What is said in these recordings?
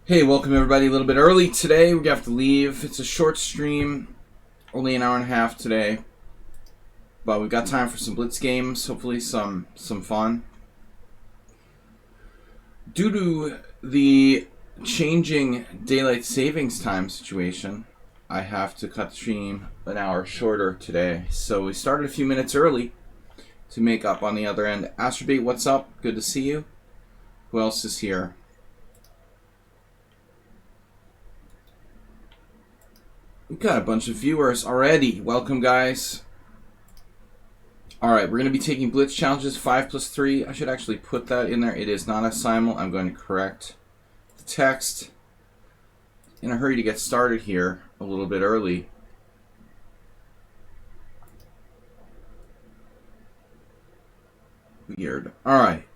Hey, welcome everybody. A little bit early today. We have to leave. It's a short stream, only an hour and a half today, but we've got time for some Blitz games. Hopefully, some fun. Due to the changing daylight savings time situation, I have to cut the stream an hour shorter today. So we started a few minutes early to make up on the other end. Astrobate, what's up? Good to see you. Who else is here? We've got a bunch of viewers already. Welcome, guys. Alright, we're going to be taking Blitz challenges 5+3. I should actually put that in there. It is not a simul. I'm going to correct the text. In a hurry to get started here a little bit early. Weird. Alright.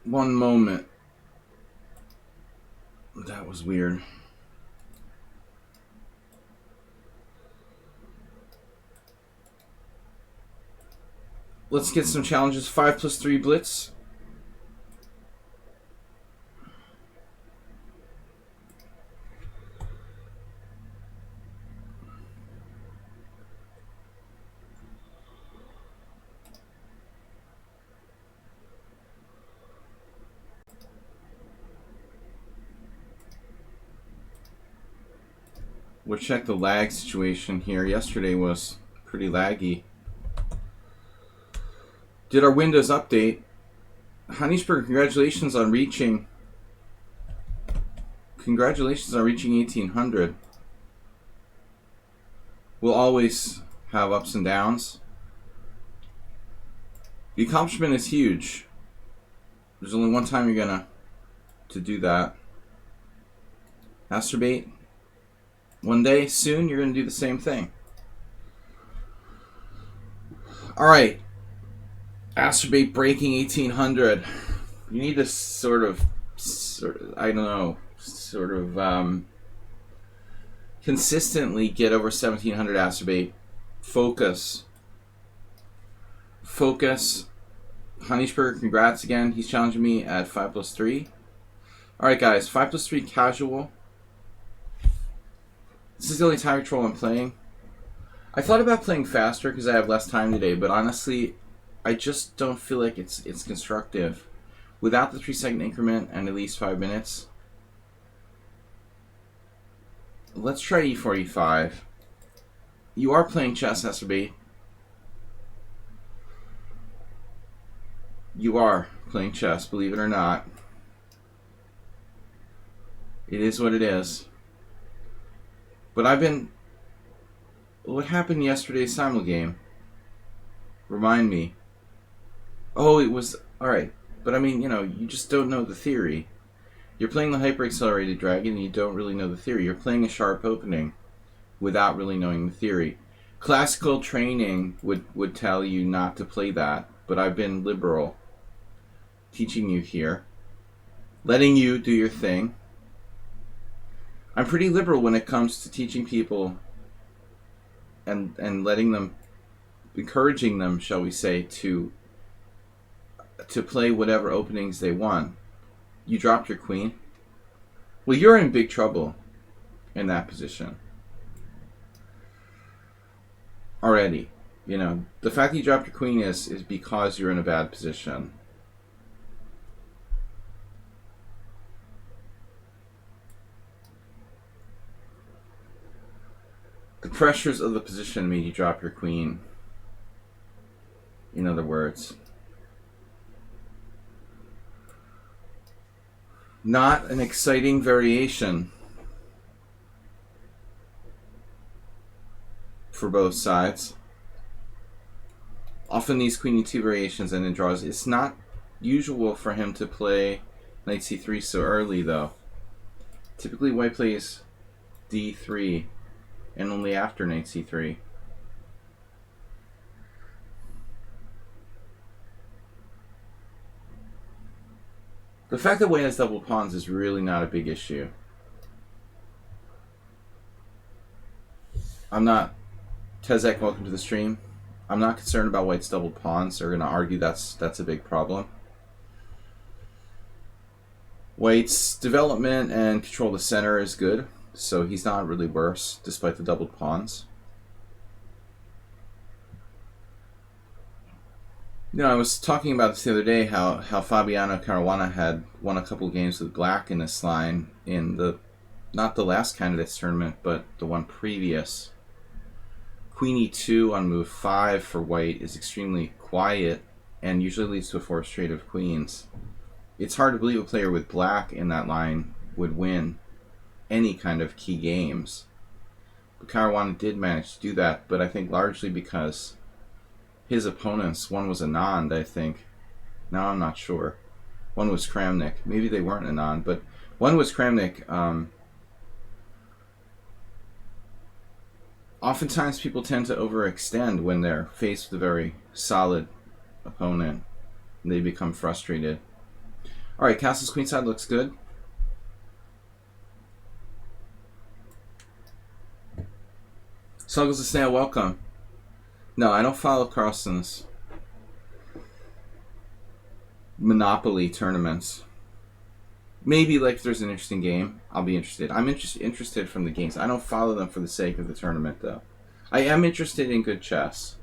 One moment. That was weird. Let's get some challenges. 5+3 Blitz. We'll check the lag situation here. Yesterday was pretty laggy. Did our Windows update. Honeysburg, congratulations on reaching 1800. We'll always have ups and downs. The accomplishment is huge. There's only one time you're gonna do that. Masturbate. One day soon you're gonna do the same thing. Alright. Astrobate breaking 1800. You need to sort of I don't know, consistently get over 1700 Astrobate. Focus. Honeysburg, congrats again. He's challenging me at 5+3. Alright guys, 5+3 casual. This is the only time control I'm playing. I thought about playing faster because I have less time today, but honestly I just don't feel like it's constructive. Without the 3-second increment and at least 5 minutes. Let's try e4, e5. You are playing chess, Astrobate. You are playing chess, believe it or not. It is what it is. But I've been... What happened yesterday's simul game? Remind me. Oh, it was... Alright. But I mean, you know, you just don't know the theory. You're playing the hyper-accelerated dragon and you don't really know the theory. You're playing a sharp opening without really knowing the theory. Classical training would tell you not to play that. But I've been liberal. Teaching you here. Letting you do your thing. I'm pretty liberal when it comes to teaching people and letting them... encouraging them, shall we say, to play whatever openings they want. You dropped your queen. Well, you're in big trouble in that position. Already. You know, the fact that you dropped your queen is because you're in a bad position. The pressures of the position made you drop your queen. In other words. Not an exciting variation for both sides. Often these queen e2 variations and in draws. It's not usual for him to play knight c3 so early though. Typically white plays d3 and only after knight c3. The fact that white has double pawns is really not a big issue. I'm not... Tezek, welcome to the stream. I'm not concerned about white's double pawns. They're going to argue that's a big problem. White's development and control of the center is good, so he's not really worse despite the doubled pawns. I was talking about this the other day, how Fabiano Caruana had won a couple games with black in this line in not the last candidates tournament, but the one previous. Queen e2 on move 5 for white is extremely quiet and usually leads to a forced trade of queens. It's hard to believe a player with black in that line would win any kind of key games. But Caruana did manage to do that, but I think largely because his opponents, one was Anand, I think. Now I'm not sure. One was Kramnik. Maybe they weren't Anand, but one was Kramnik. Oftentimes people tend to overextend when they're faced with a very solid opponent. They become frustrated. Alright, castle's queenside looks good. Snuggles the Snail, welcome. No, I don't follow Carlson's Monopoly tournaments. Maybe like if there's an interesting game, I'll be interested. I'm interested from the games. I don't follow them for the sake of the tournament, though. I am interested in good chess,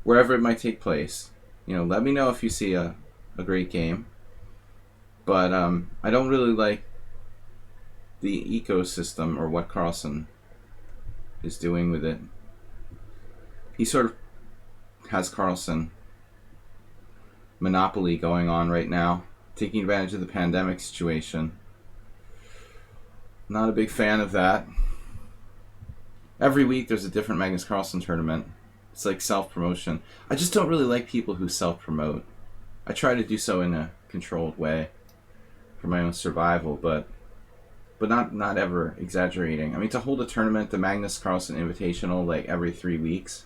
wherever it might take place. Let me know if you see a great game. But I don't really like the ecosystem or what Carlson is doing with it. He sort of has Carlson Monopoly going on right now, taking advantage of the pandemic situation. Not a big fan of that. Every week there's a different Magnus Carlsen tournament. It's like self-promotion. I just don't really like people who self-promote. I try to do so in a controlled way for my own survival, but not ever exaggerating. I mean, to hold a tournament, the Magnus Carlsen Invitational, like every 3 weeks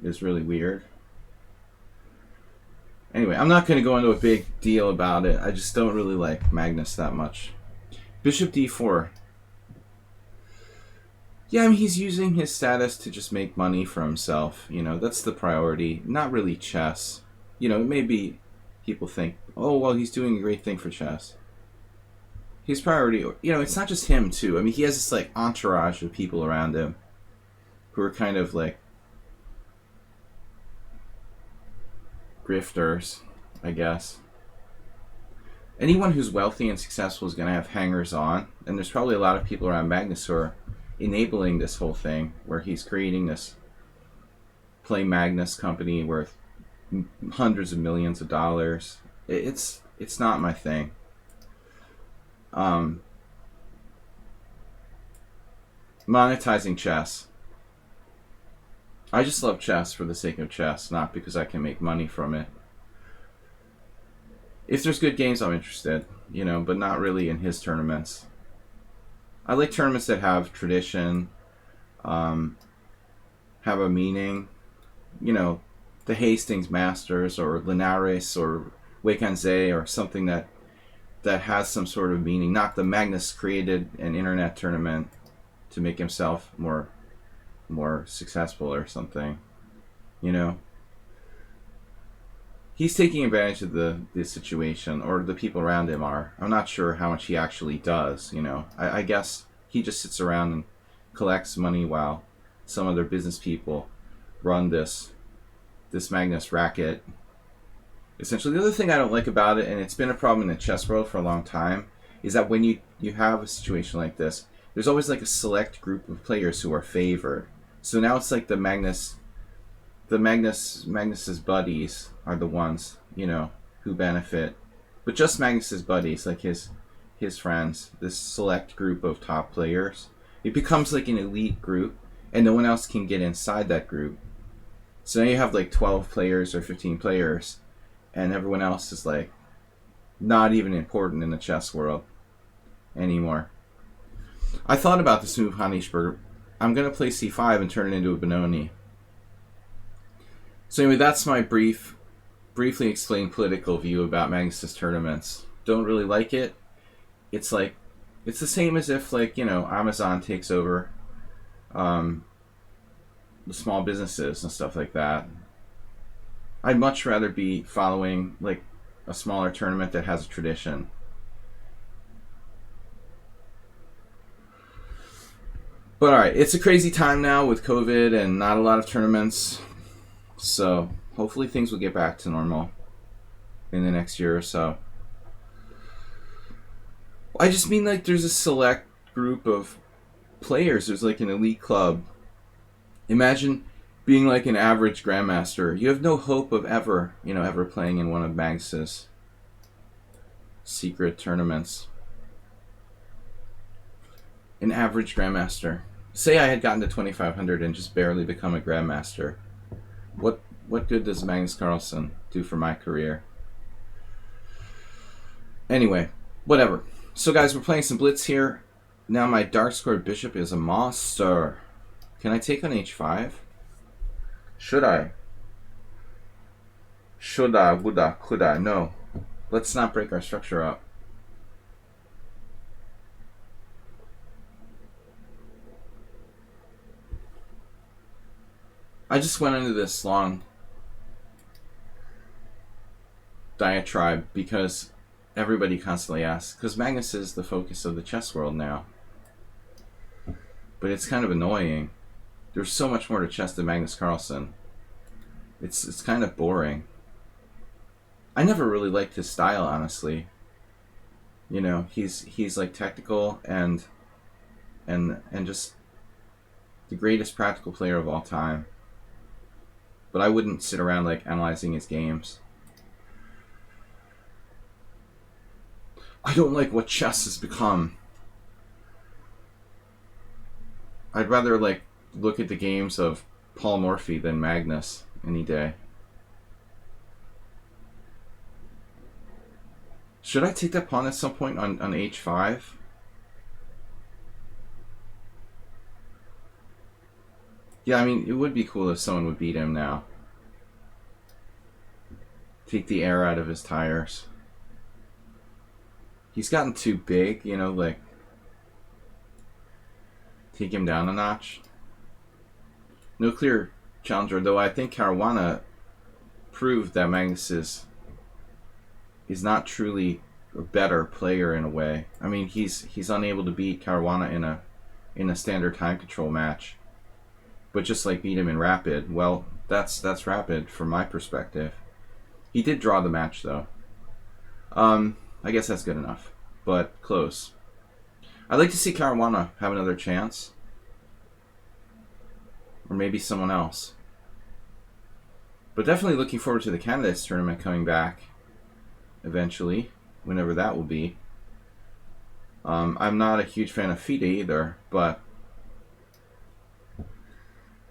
is really weird. Anyway, I'm not going to go into a big deal about it. I just don't really like Magnus that much. Bishop d4. Yeah, I mean, he's using his status to just make money for himself. That's the priority. Not really chess. It may be people think, oh, well, he's doing a great thing for chess. His priority, it's not just him, too. I mean, he has this, like, entourage of people around him who are kind of, like, grifters, I guess. Anyone who's wealthy and successful is going to have hangers-on, and there's probably a lot of people around Magnus who are enabling this whole thing, where he's creating this Play Magnus company worth hundreds of millions of dollars. It's not my thing. Monetizing chess. I just love chess for the sake of chess, not because I can make money from it. If there's good games, I'm interested, but not really in his tournaments. I like tournaments that have tradition, have a meaning. The Hastings Masters or Linares or Weikanze or something that has some sort of meaning. Not the Magnus created an internet tournament to make himself more successful or something. He's taking advantage of the situation, or the people around him are. I'm not sure how much he actually does. I guess he just sits around and collects money while some other business people run this Magnus racket. Essentially, the other thing I don't like about it, and it's been a problem in the chess world for a long time, is that when you have a situation like this, there's always like a select group of players who are favored. So now it's like the Magnus's buddies are the ones, who benefit. But just Magnus's buddies, like his friends, this select group of top players, it becomes like an elite group, and no one else can get inside that group. So now you have like 12 players or 15 players, and everyone else is like not even important in the chess world anymore. I thought about this move, Hanishberg. I'm going to play c5 and turn it into a Benoni. So anyway, that's my briefly explained political view about Magnus's tournaments. Don't really like it. It's the same as if, Amazon takes over the small businesses and stuff like that. I'd much rather be following, a smaller tournament that has a tradition. But alright, it's a crazy time now with COVID and not a lot of tournaments. So hopefully things will get back to normal in the next year or so. I just mean like there's a select group of players. There's like an elite club. Imagine being like an average grandmaster. You have no hope of ever, ever playing in one of Magnus's secret tournaments. An average grandmaster. Say I had gotten to 2500 and just barely become a grandmaster. What good does Magnus Carlsen do for my career? Anyway, whatever. So guys, we're playing some Blitz here. Now my dark squared bishop is a monster. Can I take on h5? Should I? Shoulda, woulda, coulda. No. Let's not break our structure up. I just went into this long diatribe because everybody constantly asks. Because Magnus is the focus of the chess world now. But it's kind of annoying. There's so much more to chess than Magnus Carlsen. It's kind of boring. I never really liked his style, honestly. He's like technical and just the greatest practical player of all time. But I wouldn't sit around like analyzing his games. I don't like what chess has become. I'd rather like look at the games of Paul Morphy than Magnus any day. Should I take that pawn at some point on h5? Yeah, I mean, it would be cool if someone would beat him now. Take the air out of his tires. He's gotten too big, like take him down a notch. No clear challenger, though I think Caruana proved that Magnus is not truly a better player in a way. I mean, he's unable to beat Caruana in a standard time control match. But just like beat him in rapid, well, that's rapid from my perspective. He did draw the match though. I guess that's good enough, but close. I'd like to see Caruana have another chance, or maybe someone else. But definitely looking forward to the Candidates tournament coming back eventually, whenever that will be. I'm not a huge fan of FIDE either, but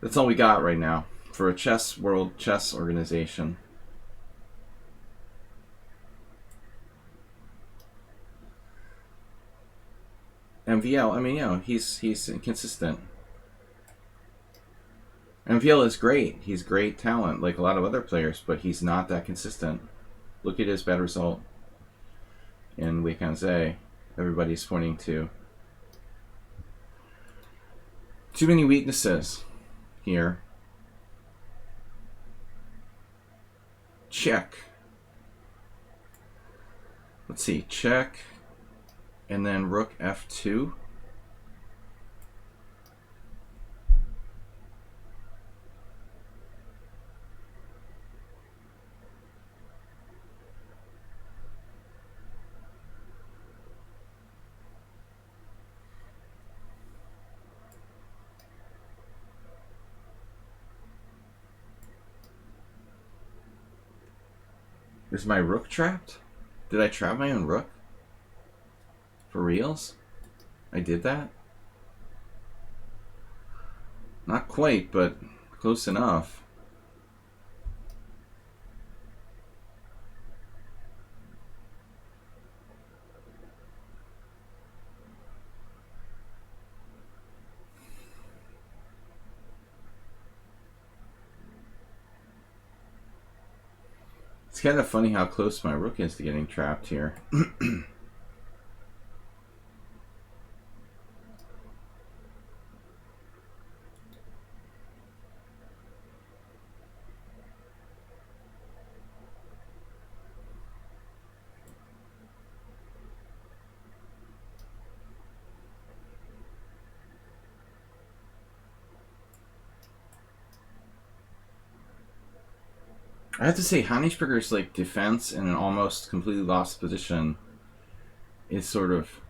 that's all we got right now for a world chess organization. MVL, I mean, he's inconsistent. MVL is great. He's great talent, like a lot of other players, but he's not that consistent. Look at his bad result in Weekend. Everybody's pointing to too many weaknesses here. Check. Let's see, check, and then rook f2. Is my rook trapped? Did I trap my own rook? For reals? I did that? Not quite, but close enough. It's kind of funny how close my rook is to getting trapped here. I have to say, Heinisberger's like defense in an almost completely lost position is sort of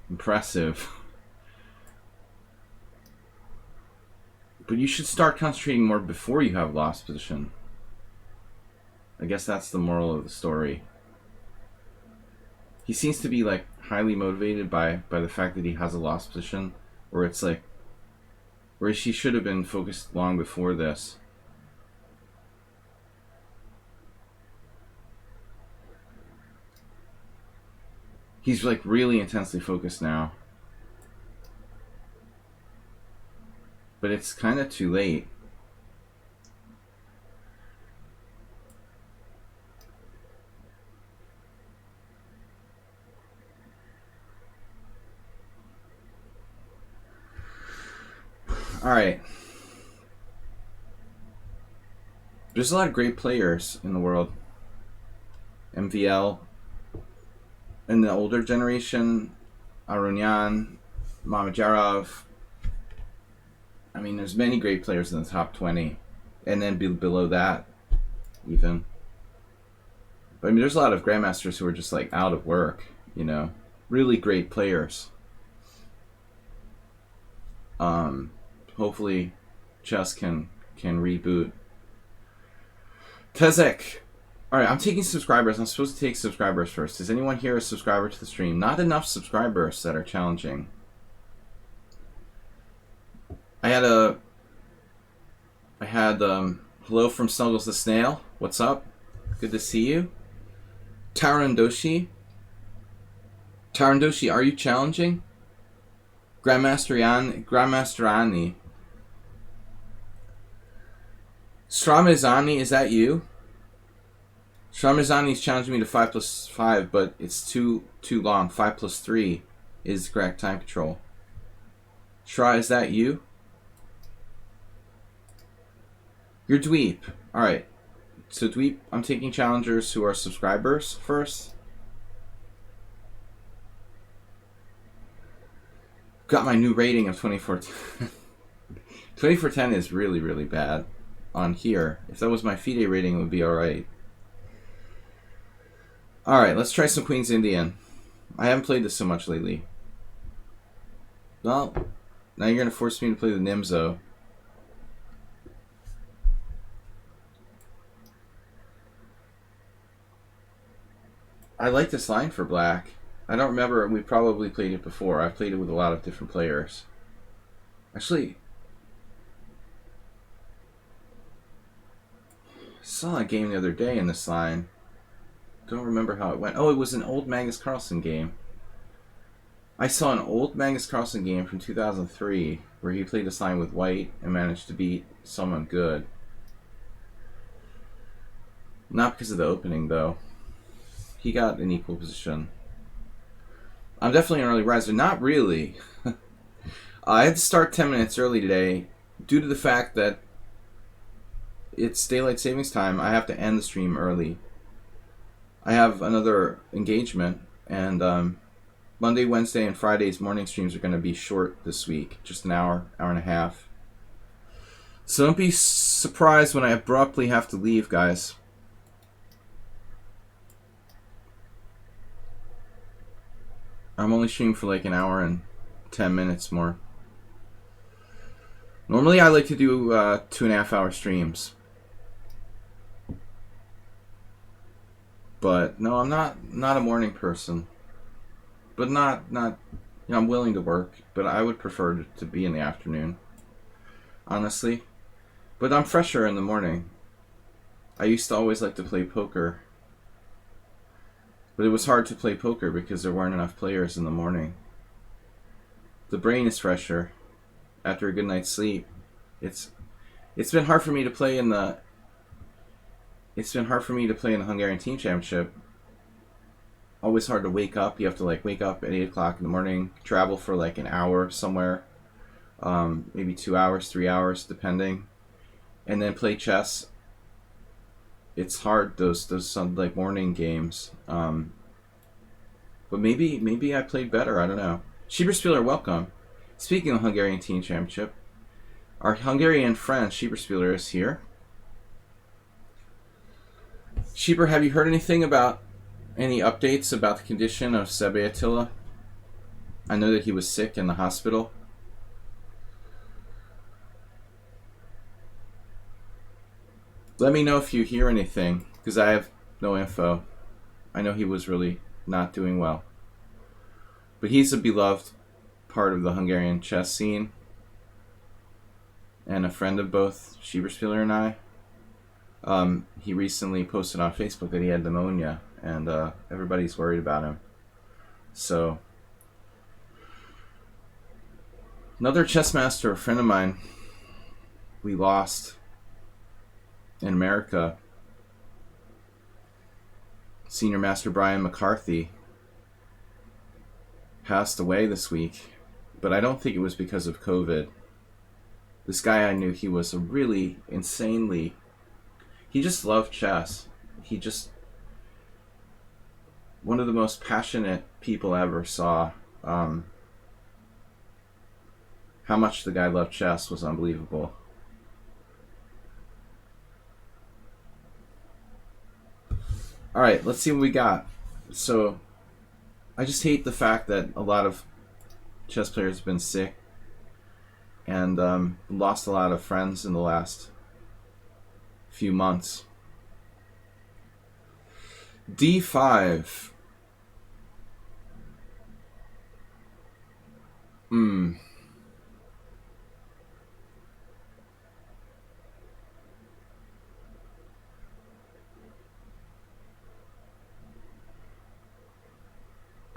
impressive. But you should start concentrating more before you have lost position. I guess that's the moral of the story. He seems to be like highly motivated by the fact that he has a lost position, where it's like, whereas he should have been focused long before this. He's like really intensely focused now. But it's kind of too late. All right. There's a lot of great players in the world. MVL. In the older generation, Aronian, Mamajarov. I mean, there's many great players in the top 20. And then below that, even. But I mean, there's a lot of grandmasters who are just like out of work, you know. Really great players. Hopefully chess can reboot. Tezek. Alright, I'm taking subscribers. I'm supposed to take subscribers first. Is anyone here a subscriber to the stream? Not enough subscribers that are challenging. I had hello from Snuggles the Snail. What's up? Good to see you. Tarandoshi. Tarandoshi, are you challenging? Grandmaster Ani. Stramizani, is that you? Stramizani's challenging me to 5+5, but it's too long. 5+3 is correct time control. Shra, is that you? You're Dweep. Alright. So Dweep, I'm taking challengers who are subscribers first. Got my new rating of 2410. 2410 is really, really bad on here. If that was my FIDE rating, it would be alright. Alright, let's try some Queen's Indian. I haven't played this so much lately. Well, now you're going to force me to play the Nimzo. I like this line for black. I don't remember, we probably played it before. I've played it with a lot of different players. Actually, I saw a game the other day in this line. Don't remember how it went. Oh, it was an old Magnus Carlsen game. I saw an old Magnus Carlsen game from 2003 where he played this line with white and managed to beat someone good. Not because of the opening, though. He got an equal position. I'm definitely an early riser. Not really. I had to start 10 minutes early today due to the fact that it's daylight savings time. I have to end the stream early. I have another engagement, and Monday, Wednesday, and Friday's morning streams are going to be short this week. Just an hour, hour and a half. So don't be surprised when I abruptly have to leave, guys. I'm only streaming for like an hour and 10 minutes more. Normally I like to do 2.5 hour streams. But no, I'm not a morning person. But not you know, I'm willing to work, but I would prefer to be in the afternoon. Honestly. But I'm fresher in the morning. I used to always like to play poker. But it was hard to play poker because there weren't enough players in the morning. The brain is fresher after a good night's sleep. It's been hard for me to play in the Hungarian Team Championship. Always hard to wake up. You have to like wake up at 8 o'clock in the morning, travel for like an hour somewhere, maybe 2 hours, 3 hours, depending, and then play chess. It's hard, those some like morning games. But maybe I played better. I don't know. Schieberspieler, welcome. Speaking of Hungarian Team Championship, our Hungarian friend Schieberspieler is here. Sheeper, have you heard anything about any updates about the condition of Sebe Attila? I know that he was sick in the hospital. Let me know if you hear anything, because I have no info. I know he was really not doing well. But he's a beloved part of the Hungarian chess scene, and a friend of both Schieberspieler and I. He recently posted on Facebook that he had pneumonia, and everybody's worried about him. So, another chess master, a friend of mine, we lost in America. Senior Master Brian McCarthy passed away this week, but I don't think it was because of COVID. This guy I knew, he was a really insanely... He just loved chess. He just... One of the most passionate people I ever saw. How much the guy loved chess was unbelievable. Alright, let's see what we got. So, I just hate the fact that a lot of chess players have been sick and lost a lot of friends in the last few months. D5.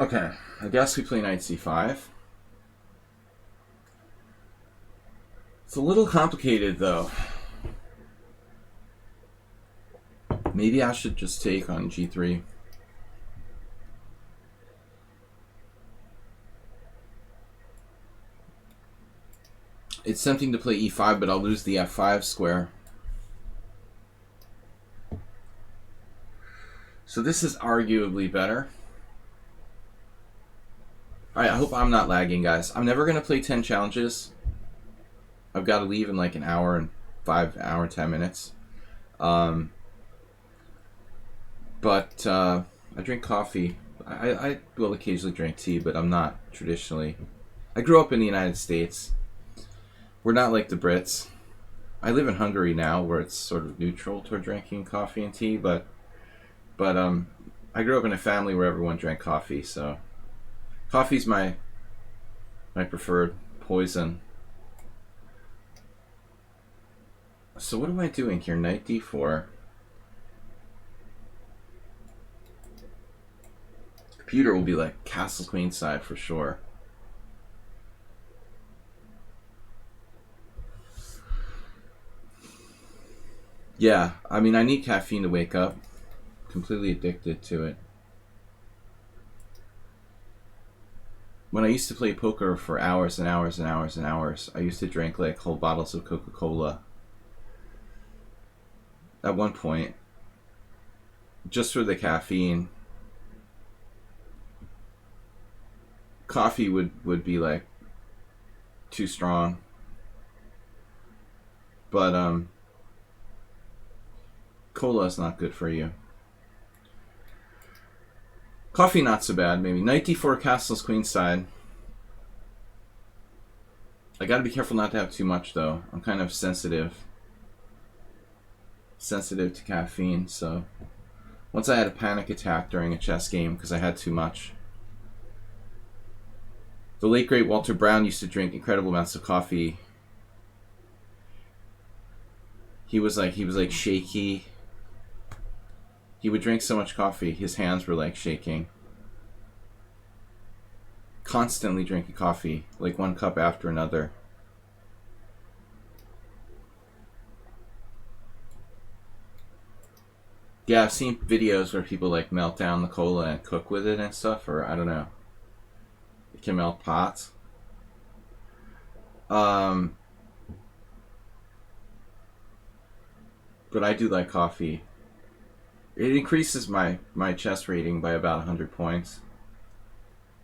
Okay, I guess we play knight c5. It's a little complicated though. Maybe I should just take on g3. It's tempting to play e5, but I'll lose the f5 square. So this is arguably better. Alright, I hope I'm not lagging, guys. I'm never going to play 10 challenges. I've got to leave in like an hour and 10 minutes. But I drink coffee. I will occasionally drink tea, but I'm not traditionally. I grew up in the United States. We're not like the Brits. I live in Hungary now, where it's sort of neutral toward drinking coffee and tea, but I grew up in a family where everyone drank coffee, so coffee's my preferred poison. So what am I doing here? Knight d4. Computer will be like castle queenside for sure. Yeah, I mean, I need caffeine to wake up. Completely addicted to it. When I used to play poker for hours and hours and hours and hours, I used to drink like whole bottles of Coca-Cola. At one point, just for the caffeine. Coffee would be like too strong. But cola is not good for you. Coffee not so bad, maybe. Knight d4 castles queenside. I gotta be careful not to have too much though. I'm kind of sensitive to caffeine, so once I had a panic attack during a chess game because I had too much. The late great Walter Brown used to drink incredible amounts of coffee. He was like shaky. He would drink so much coffee, his hands were like shaking. Constantly drinking coffee, like one cup after another. Yeah, I've seen videos where people like melt down the cola and cook with it and stuff, or I don't know. It can melt pots. But I do like coffee. It increases my chess rating by about 100 points.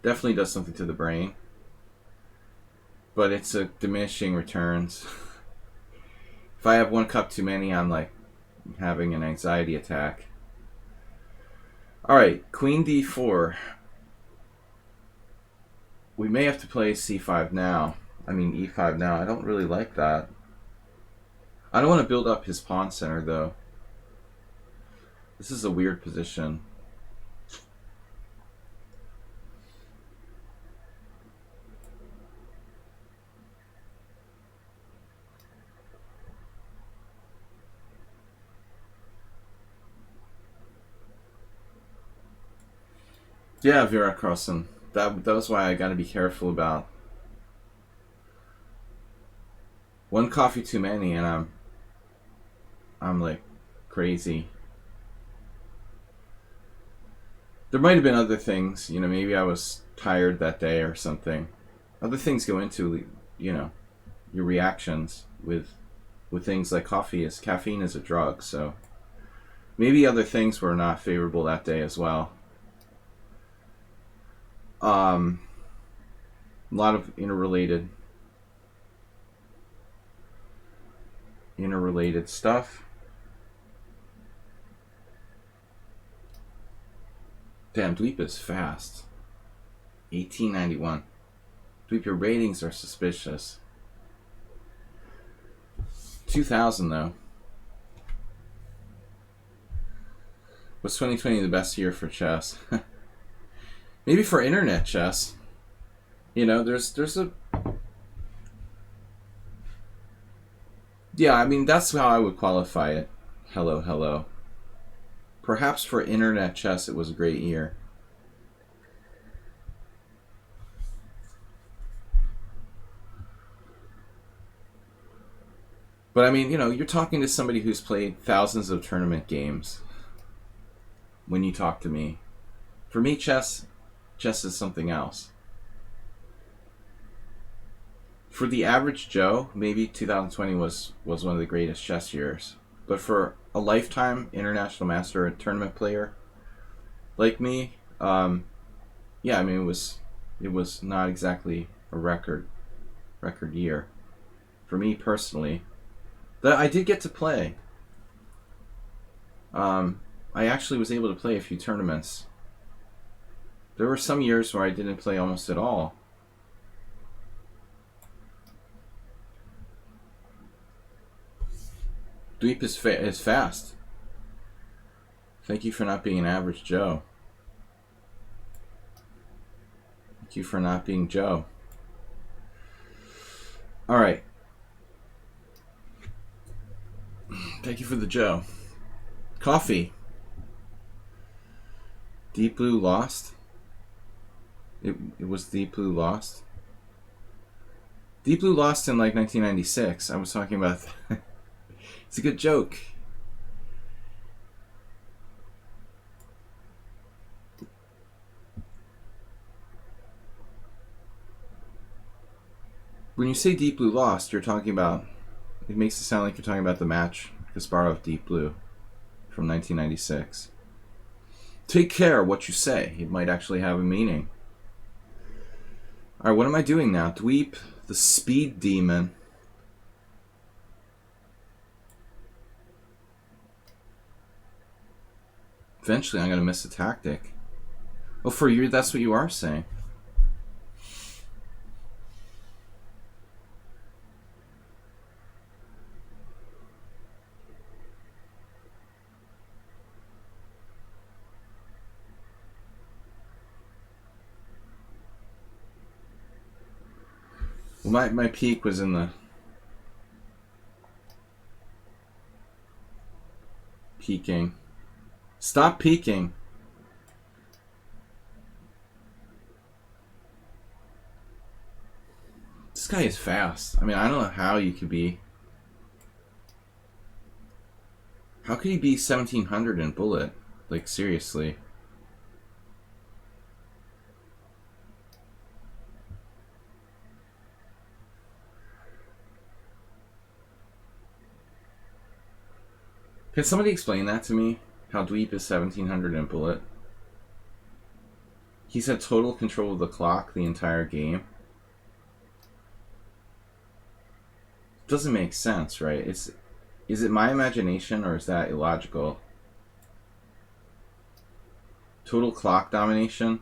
Definitely does something to the brain. But it's a diminishing returns. If I have one cup too many, I'm like having an anxiety attack. Alright, Queen d4. We may have to play c5 now. I mean e5 now. I don't really like that. I don't want to build up his pawn center, though. This is a weird position. Yeah, Vera Carlson. That was why I got to be careful about one coffee too many, and I'm like crazy. There might have been other things, you know. Maybe I was tired that day or something. Other things go into, you know, your reactions with things like coffee. Caffeine is a drug, so maybe other things were not favorable that day as well. A lot of interrelated stuff. Damn, Dweep is fast. 1891. Dweep, your ratings are suspicious. 2000 though. Was 2020 the best year for chess? Maybe for internet chess. You know, there's a... Yeah, I mean, that's how I would qualify it. Hello, hello. Perhaps for internet chess it was a great year. But I mean, you know, you're talking to somebody who's played thousands of tournament games when you talk to me. For me, chess is something else. For the average Joe, maybe 2020 was one of the greatest chess years. But for a lifetime international master and tournament player like me, yeah, I mean, it was not exactly a record year for me personally. That I did get to play. I actually was able to play a few tournaments. There were some years where I didn't play almost at all. Dweep is fast. Thank you for not being an average Joe. Thank you for not being Joe. Alright. Thank you for the Joe. Coffee. Deep Blue lost. It was Deep Blue lost. Deep Blue lost in like 1996. I was talking about... It's a good joke. When you say Deep Blue lost, you're talking about... It makes it sound like you're talking about the match Kasparov Deep Blue from 1996. Take care what you say. It might actually have a meaning. Alright, what am I doing now? Dweep, the speed demon. Eventually I'm going to miss a tactic. Oh, for you, that's what you are saying. Well, my peak was in the... Peaking. Stop peeking. This guy is fast. I mean, I don't know how you could be... How could he be 1700 in Bullet? Like, seriously. Can somebody explain that to me? How Dweep is 1700 in Bullet? He's had total control of the clock the entire game. Doesn't make sense, right? Is it my imagination or is that illogical? Total clock domination.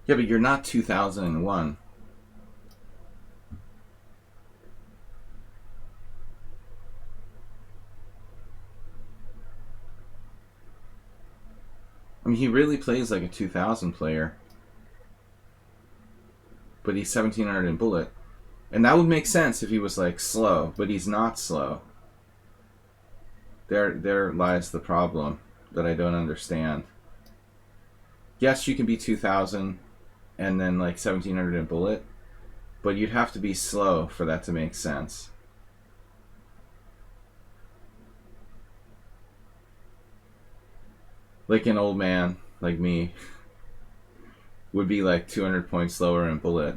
Yeah, but you're not 2001. I mean, he really plays like a 2000 player. But he's 1700 in bullet. And that would make sense if he was like slow, but he's not slow. There lies the problem that I don't understand. Yes, you can be 2000 and then like 1700 in bullet, but you'd have to be slow for that to make sense. Like an old man like me would be like 200 points slower in bullet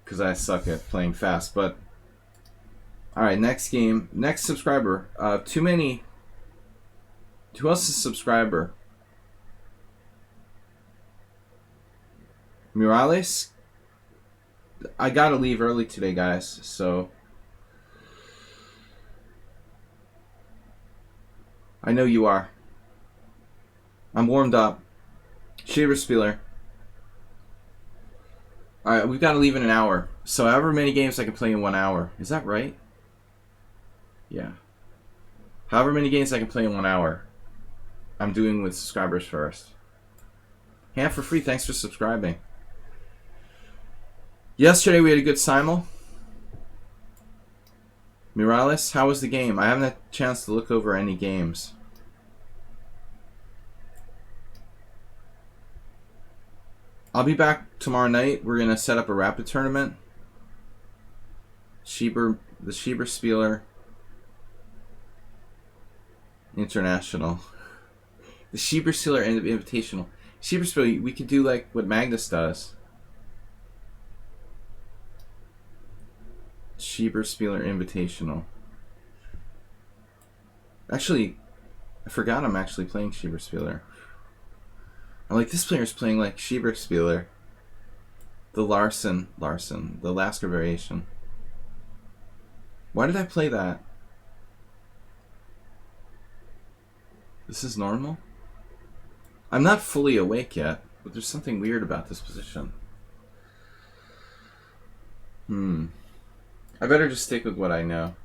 because I suck at playing fast. But all right, next game, next subscriber. Too many. Who else is a subscriber? Morales? I gotta leave early today, guys, so I know you are. I'm warmed up. Schieberspieler. Alright, we've got to leave in an hour. So however many games I can play in 1 hour. Is that right? Yeah. However many games I can play in 1 hour. I'm doing with subscribers first. Hand for free, thanks for subscribing. Yesterday we had a good simul. Morales, how was the game? I haven't had a chance to look over any games. I'll be back tomorrow night. We're going to set up a rapid tournament. The Schieberspieler International. The Schieberspieler Invitational. Schieberspieler, we could do like what Magnus does. Schieberspieler Invitational. Actually, I forgot I'm actually playing Schieberspieler. I'm like, this player's playing like Schieberspieler. The Larson, the Lasker variation. Why did I play that? This is normal? I'm not fully awake yet, but there's something weird about this position. I better just stick with what I know.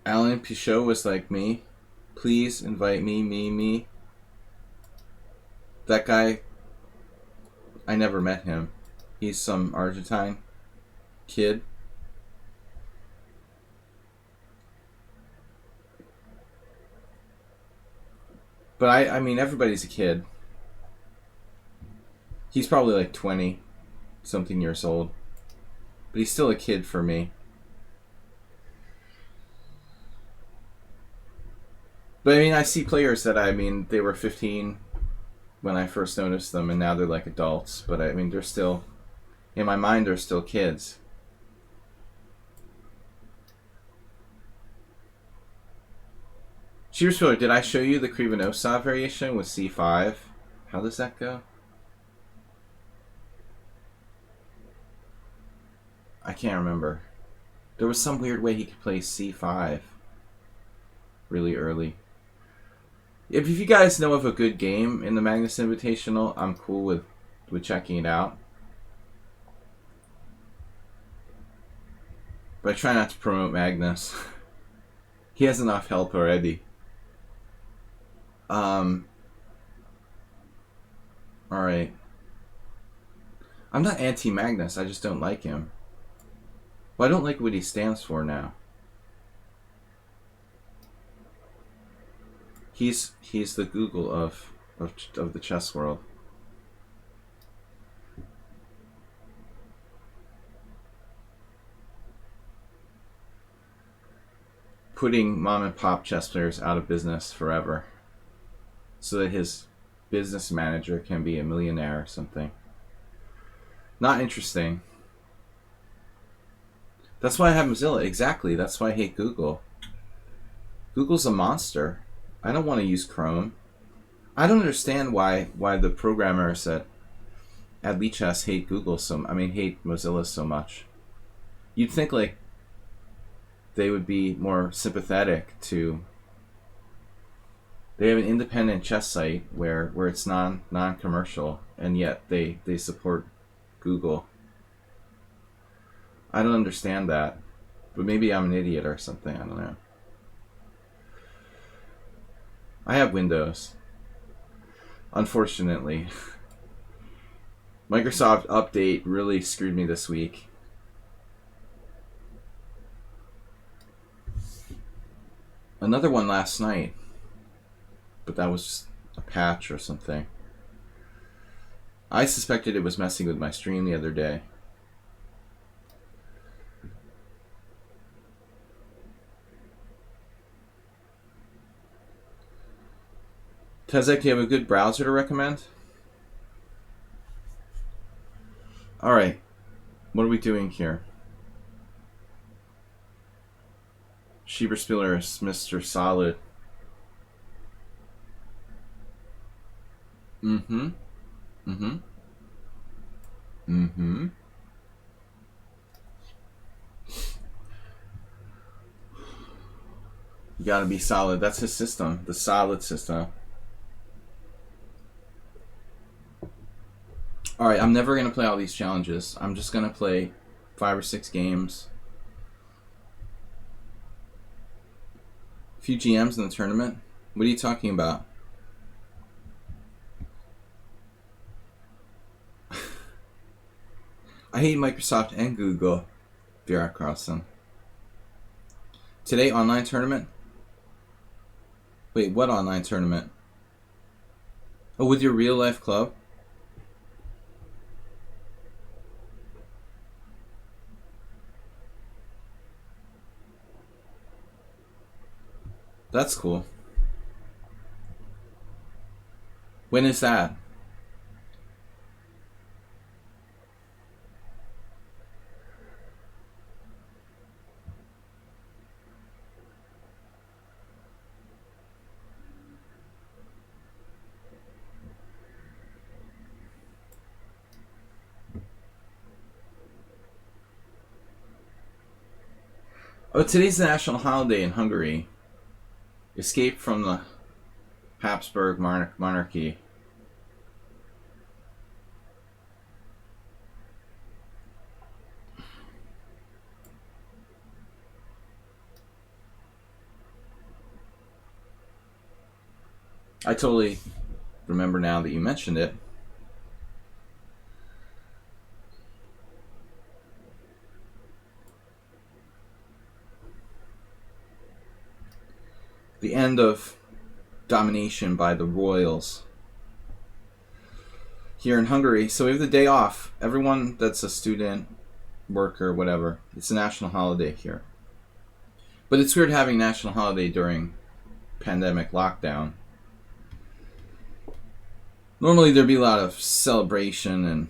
Alan Pichot was like me. Please invite me. That guy, I never met him. He's some Argentine kid. But I mean, everybody's a kid. He's probably like 20-something years old. But he's still a kid for me. But I mean, I see players that, they were 15 when I first noticed them, and now they're like adults. But I mean, they're still, in my mind, they're still kids. Schieberspieler, did I show you the Krivonosov variation with C5? How does that go? I can't remember. There was some weird way he could play C5 really early. If you guys know of a good game in the Magnus Invitational, I'm cool with checking it out. But I try not to promote Magnus. He has enough help already. Alright. I'm not anti-Magnus, I just don't like him. Well, I don't like what he stands for now. He's the Google of the chess world. Putting mom and pop chess players out of business forever, so that his business manager can be a millionaire or something. Not interesting. That's why I have Mozilla. Exactly. That's why I hate Google. Google's a monster. I don't want to use Chrome. I don't understand why the programmers at at lichess hate hate Mozilla so much. You'd think like they would be more sympathetic to. They have an independent chess site where it's non-commercial, and yet they support Google. I don't understand that, but maybe I'm an idiot or something. I don't know. I have Windows. Unfortunately. Microsoft update really screwed me this week. Another one last night, but that was just a patch or something. I suspected it was messing with my stream the other day. Tezek, do you have a good browser to recommend? Alright, what are we doing here? Schieberspieler is Mr. Solid. Mm-hmm. Mm-hmm. Mm-hmm. You gotta be solid. That's his system. The solid system. Alright, I'm never gonna play all these challenges. I'm just gonna play 5 or 6 games. A few GMs in the tournament? What are you talking about? I hate Microsoft and Google. VR Carlson. Today, online tournament? Wait, what online tournament? Oh, with your real life club? That's cool. When is that? Oh, today's the national holiday in Hungary. Escape from the Habsburg monarchy. I totally remember now that you mentioned it. The end of domination by the royals here in Hungary. So we have the day off. Everyone that's a student, worker, whatever, it's a national holiday here. But it's weird having national holiday during pandemic lockdown. Normally there'd be a lot of celebration and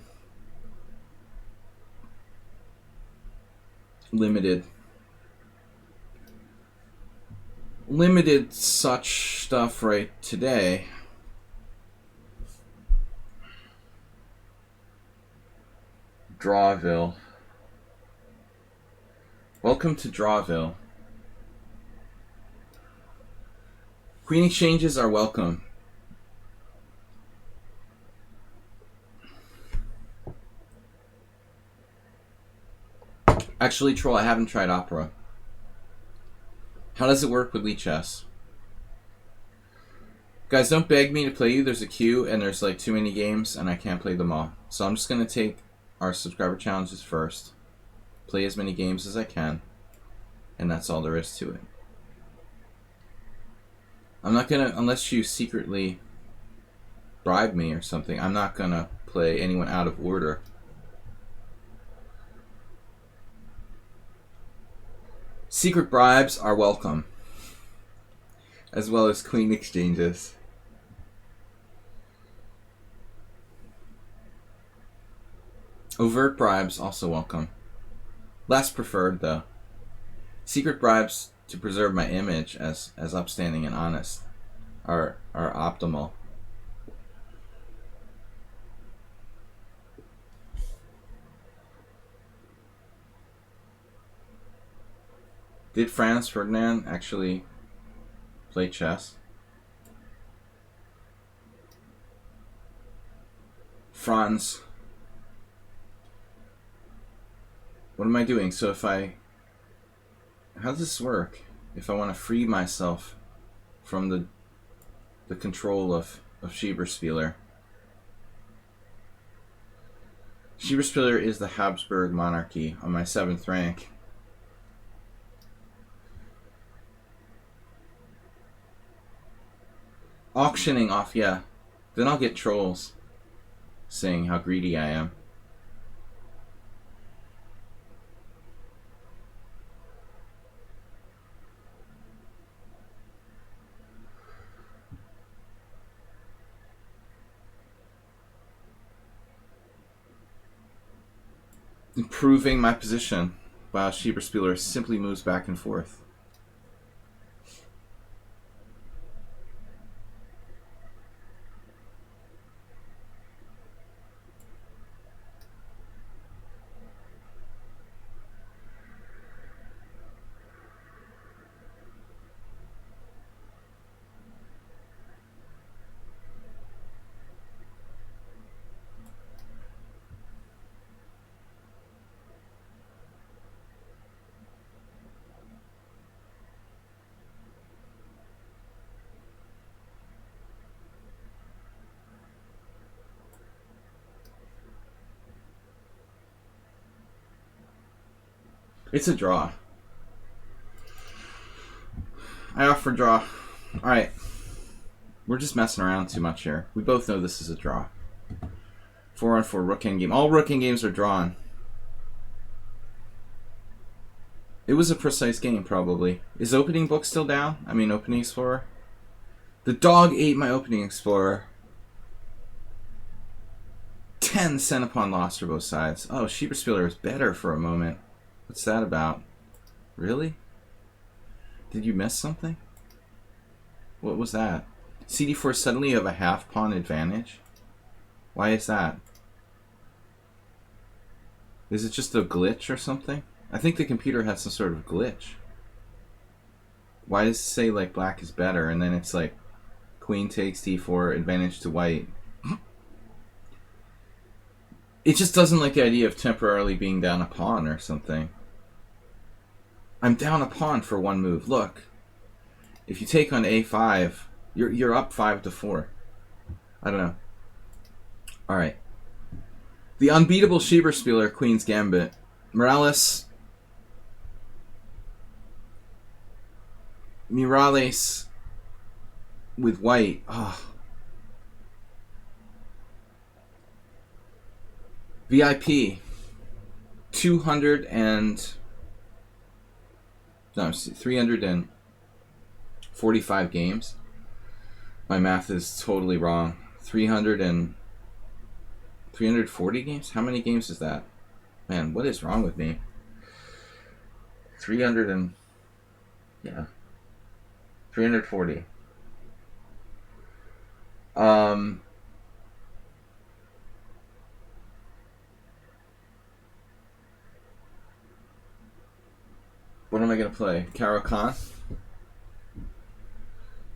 limited such stuff right today. Drawville. Welcome to Drawville. Queen exchanges are welcome. Actually, Troll, I haven't tried Opera. How does it work with lichess? Guys, don't beg me to play you. There's a queue and there's like too many games and I can't play them all. So I'm just going to take our subscriber challenges first. Play as many games as I can. And that's all there is to it. I'm not going to, unless you secretly bribe me or something, I'm not going to play anyone out of order. Secret bribes are welcome, as well as queen exchanges. Overt bribes also welcome. Less preferred though. Secret bribes to preserve my image as upstanding and honest are optimal. Did Franz Ferdinand actually play chess? Franz. What am I doing? So if I... How does this work? If I want to free myself from the control of Schieberspieler. Schieberspieler is the Habsburg monarchy on my 7th rank. Auctioning off, yeah. Then I'll get trolls saying how greedy I am. Improving my position while Schieberspieler simply moves back and forth. It's a draw. I offer draw. Alright. We're just messing around too much here. We both know this is a draw. 4-on-4 rook endgame. All rook endgames are drawn. It was a precise game, probably. Is opening book still down? I mean, opening explorer? The dog ate my opening explorer. 10 cent upon loss for both sides. Oh, Schieberspieler is better for a moment. What's that about? Really? Did you miss something? What was that? CD4, suddenly you have a half pawn advantage? Why is that? Is it just a glitch or something? I think the computer has some sort of glitch. Why does it say like black is better and then it's like queen takes d4, advantage to white? It just doesn't like the idea of temporarily being down a pawn or something. I'm down a pawn for one move. Look. If you take on a5, you're up 5-4. I don't know. Alright. The unbeatable Schieberspieler, Queen's Gambit. Morales with white. Oh. VIP 345 games. My math is totally wrong. 340 games? How many games is that? Man, what is wrong with me? 340. What am I going to play? Caro Khan?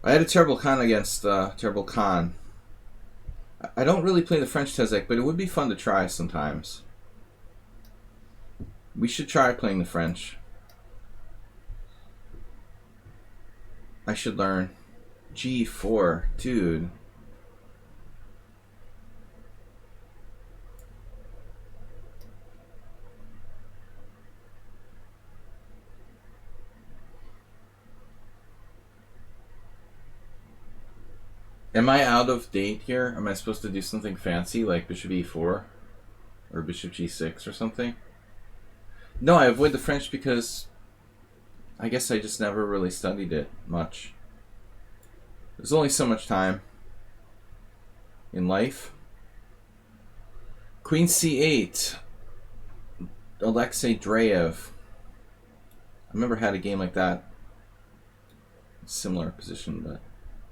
I had a terrible Khan against terrible Khan. I don't really play the French Tezek, but it would be fun to try sometimes. We should try playing the French. I should learn. G4, dude. Am I out of date here? Am I supposed to do something fancy like bishop e4 or bishop g6 or something? No, I avoid the French because I guess I just never really studied it much. There's only so much time in life. Queen c8. Alexei Dreyev. I remember had a game like that. Similar position, but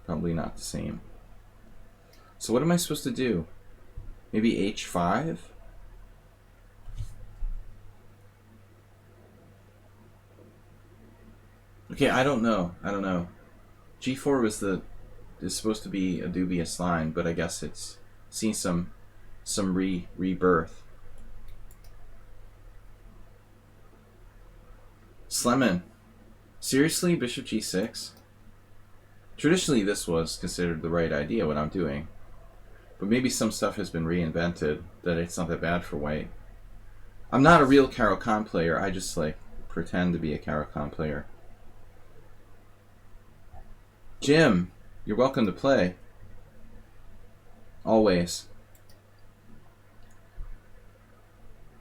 probably not the same. So what am I supposed to do? Maybe h5? Okay, I don't know. I don't know. G4 is supposed to be a dubious line, but I guess it's seen some rebirth. Sleman. Seriously, Bishop G6? Traditionally, this was considered the right idea, what I'm doing. But maybe some stuff has been reinvented, that it's not that bad for white. I'm not a real Caro-Kann player, I just, like, pretend to be a Caro-Kann player. Jim, you're welcome to play. Always.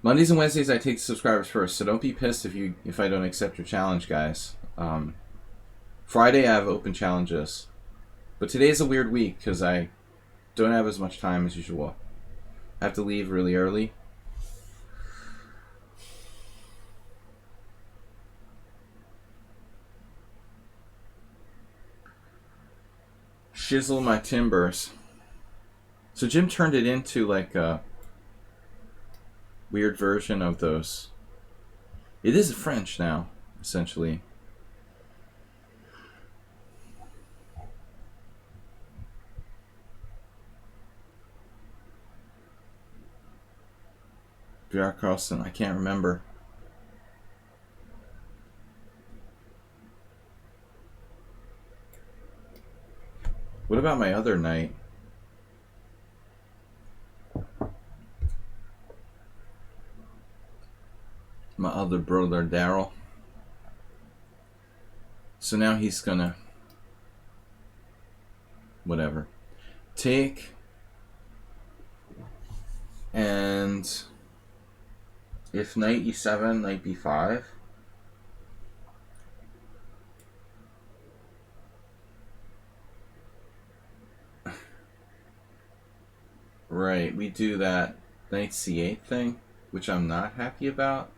Mondays and Wednesdays I take subscribers first, so don't be pissed if I don't accept your challenge, guys. Friday I have open challenges. But today's a weird week because I don't have as much time as usual. I have to leave really early. Shizzle my timbers. So Jim turned it into like a weird version of those. It is French now, essentially. Björk Carlson, I can't remember. What about my other knight? My other brother, Daryl. So now he's gonna... whatever. Take... and... if knight e7, knight b5... right, we do that knight c8 thing, which I'm not happy about.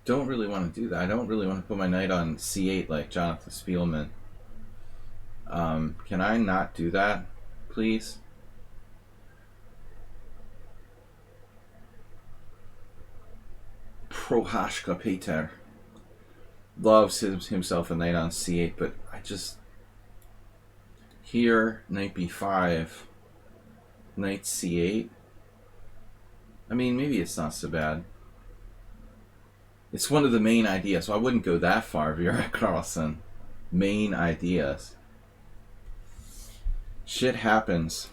Don't really want to do that. I don't really want to put my knight on c8 like Jonathan Spielman. Can I not do that, please? Prohashka Peter loves himself a knight on c8, but I just... here, knight b5, knight c8. I mean, maybe it's not so bad. It's one of the main ideas, so I wouldn't go that far, Vera Carlson. Main ideas. Shit happens.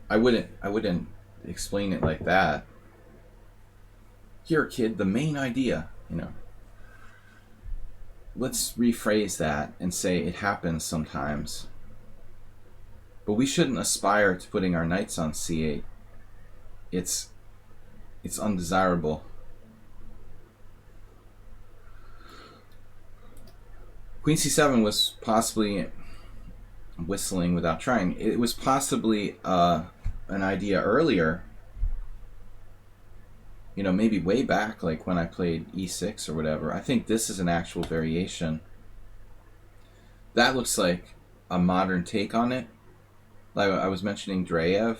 I wouldn't explain it like that. Here, kid, the main idea, you know. Let's rephrase that and say it happens sometimes. But we shouldn't aspire to putting our knights on c8. It's undesirable. Queen c7 was possibly... whistling without trying. It was possibly an idea earlier. You know, maybe way back, like when I played e6 or whatever. I think this is an actual variation. That looks like a modern take on it. Like I was mentioning Dreyev.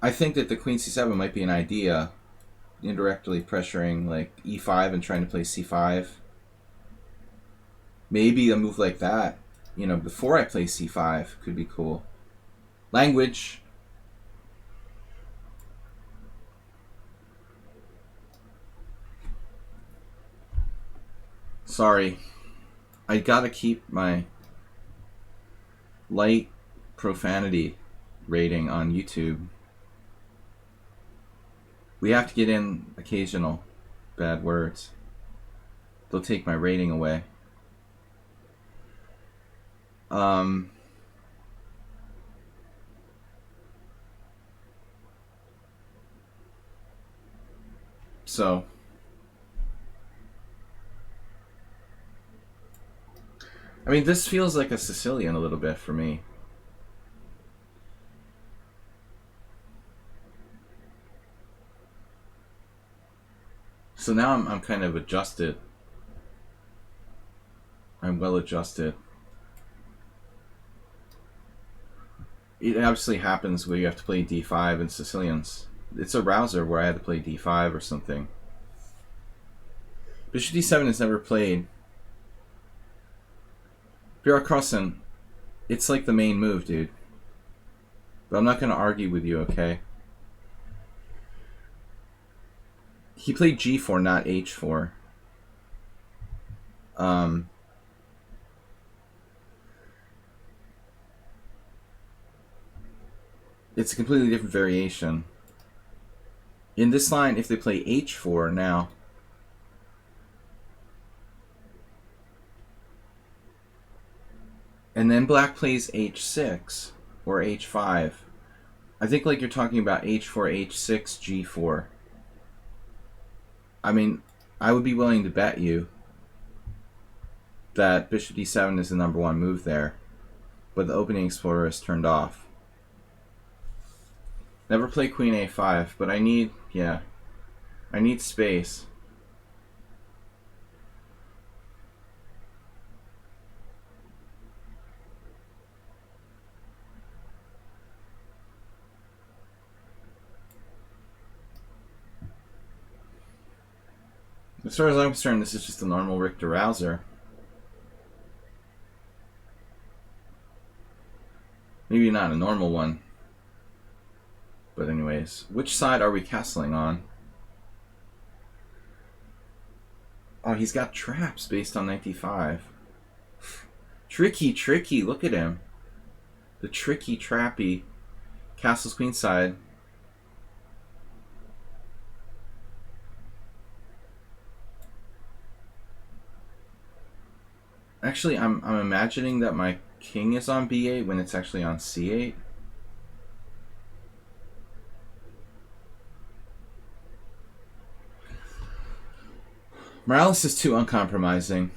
I think that the queen c7 might be an idea, indirectly pressuring like e5 and trying to play c5. Maybe a move like that, you know, before I play c5 could be cool. Language. Sorry. I gotta keep my light profanity rating on YouTube. We have to get in occasional bad words. They'll take my rating away. So I mean, this feels like a Sicilian a little bit for me. So now I'm kind of adjusted. I'm well adjusted. It obviously happens where you have to play d5 in Sicilians. It's a rouser where I had to play d5 or something. Bishop d7 is never played. Bjork Carlson, it's like the main move, dude. But I'm not going to argue with you, okay? He played g4, not h4. It's a completely different variation. In this line, if they play h4 now, and then black plays h6 or h5, I think like you're talking about h4, h6, g4. I mean, I would be willing to bet you that bishop d7 is the number one move there, but the opening explorer is turned off. Never play queen a5, but I need space. As far as I'm concerned, this is just a normal Richter rouser. Maybe not a normal one. But anyways, which side are we castling on? Oh, he's got traps based on 95. Tricky, look at him. The tricky, trappy. Castles queenside. Actually, I'm imagining that my king is on b8 when it's actually on c8. Morales is too uncompromising.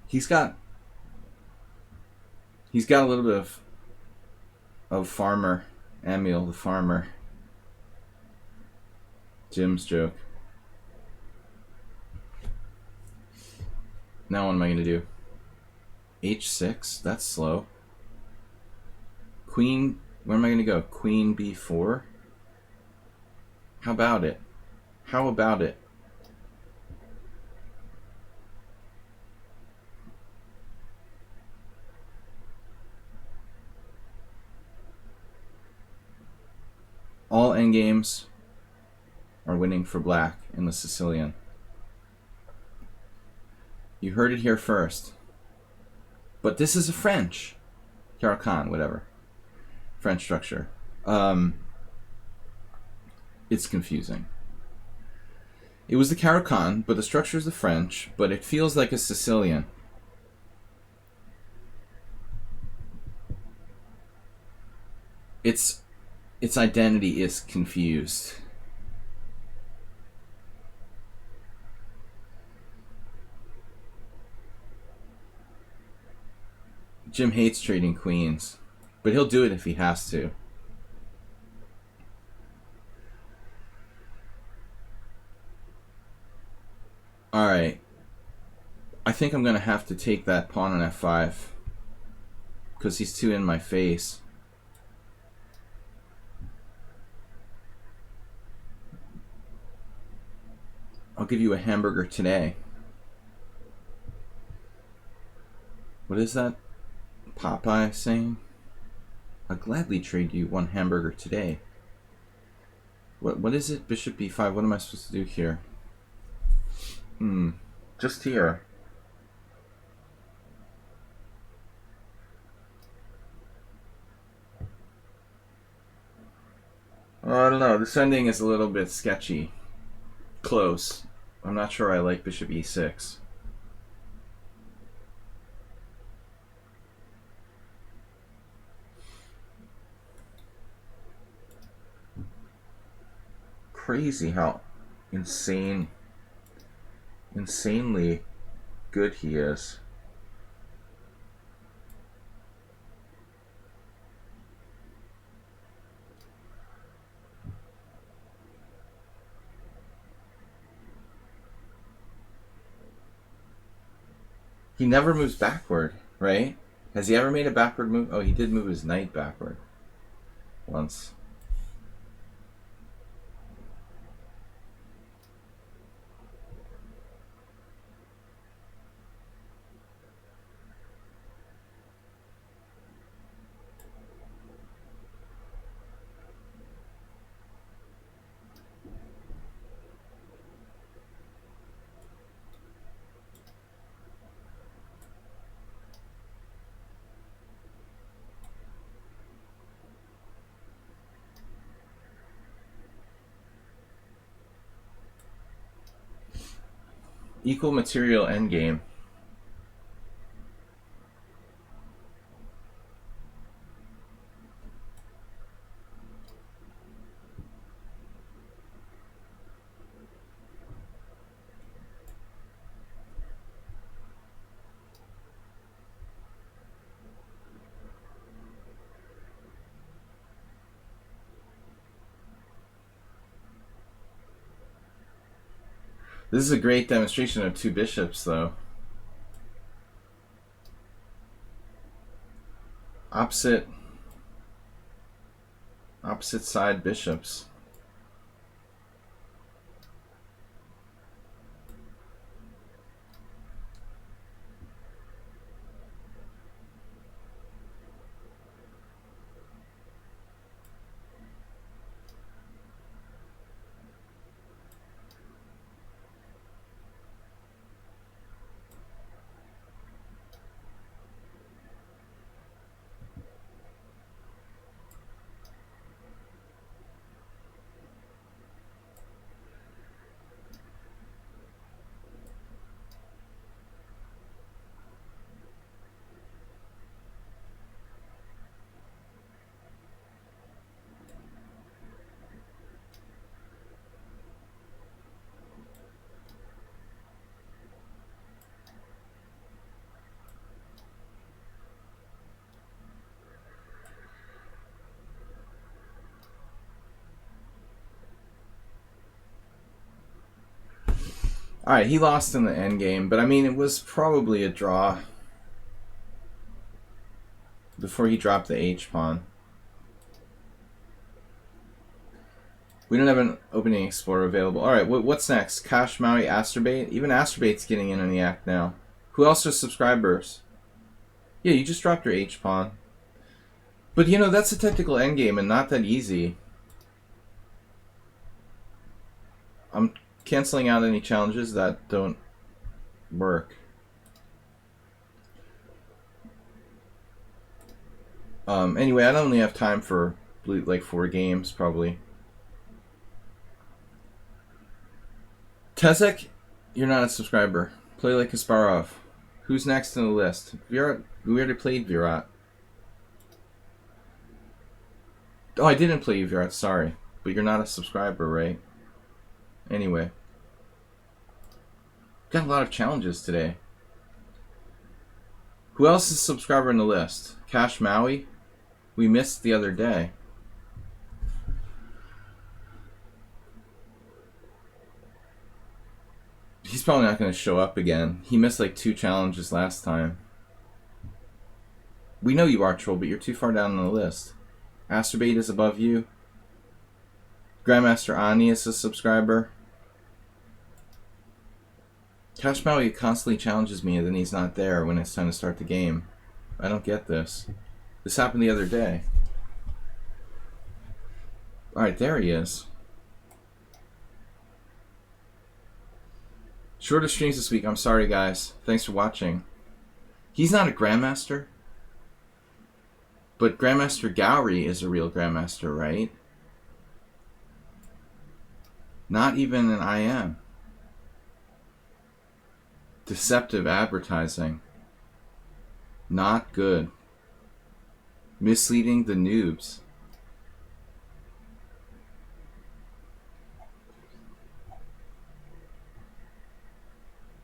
He's got a little bit of farmer, Emil the farmer. Jim's joke. Now what am I going to do? h6? That's slow. Queen, where am I going to go? Queen b4? How about it? How about it? All endgames are winning for black in the Sicilian. You heard it here first. But this is a French. Caro-Kann, whatever. French structure. It's confusing. It was the Caro-Kann, but the structure is the French, but it feels like a Sicilian. Its identity is confused. Jim hates trading queens, but he'll do it if he has to. Alright. I think I'm going to have to take that pawn on f5 because he's too in my face. I'll give you a hamburger today. What is that Popeye saying? I'll gladly trade you one hamburger today. What is it? Bishop b5. What am I supposed to do here? Just here. Oh, I don't know. This ending is a little bit sketchy. Close. I'm not sure I like bishop e6. Crazy how insanely good he is. He never moves backward, right? Has he ever made a backward move? Oh, he did move his knight backward once. Equal material endgame. This is a great demonstration of two bishops, though. Opposite side bishops. Alright, he lost in the endgame, but I mean, it was probably a draw before he dropped the H-pawn. We don't have an opening explorer available. Alright, what's next? Cash, Maui, Asterbait? Even Asterbait's getting in on the act now. Who else are subscribers? Yeah, you just dropped your H-pawn. But you know, that's a technical endgame and not that easy. I'm canceling out any challenges that don't work. Anyway, I only have time for like 4 games, probably. Tezek, you're not a subscriber. Play like Kasparov. Who's next in the list? Virat. We already played Virat. Oh, I didn't play you, Virat. Sorry. But you're not a subscriber, right? Anyway. Got a lot of challenges today. Who else is a subscriber in the list? Cash Maui? We missed the other day. He's probably not going to show up again. He missed like 2 challenges last time. We know you are, Troll, but you're too far down on the list. Asterbait is above you. Grandmaster Ani is a subscriber. Cash Maui constantly challenges me and then he's not there when it's time to start the game. I don't get this. This happened the other day. Alright, there he is. Shorter streams this week. I'm sorry, guys. Thanks for watching. He's not a Grandmaster. But Grandmaster Gowrie is a real Grandmaster, right? Not even an IM. Deceptive advertising. Not good. Misleading the noobs.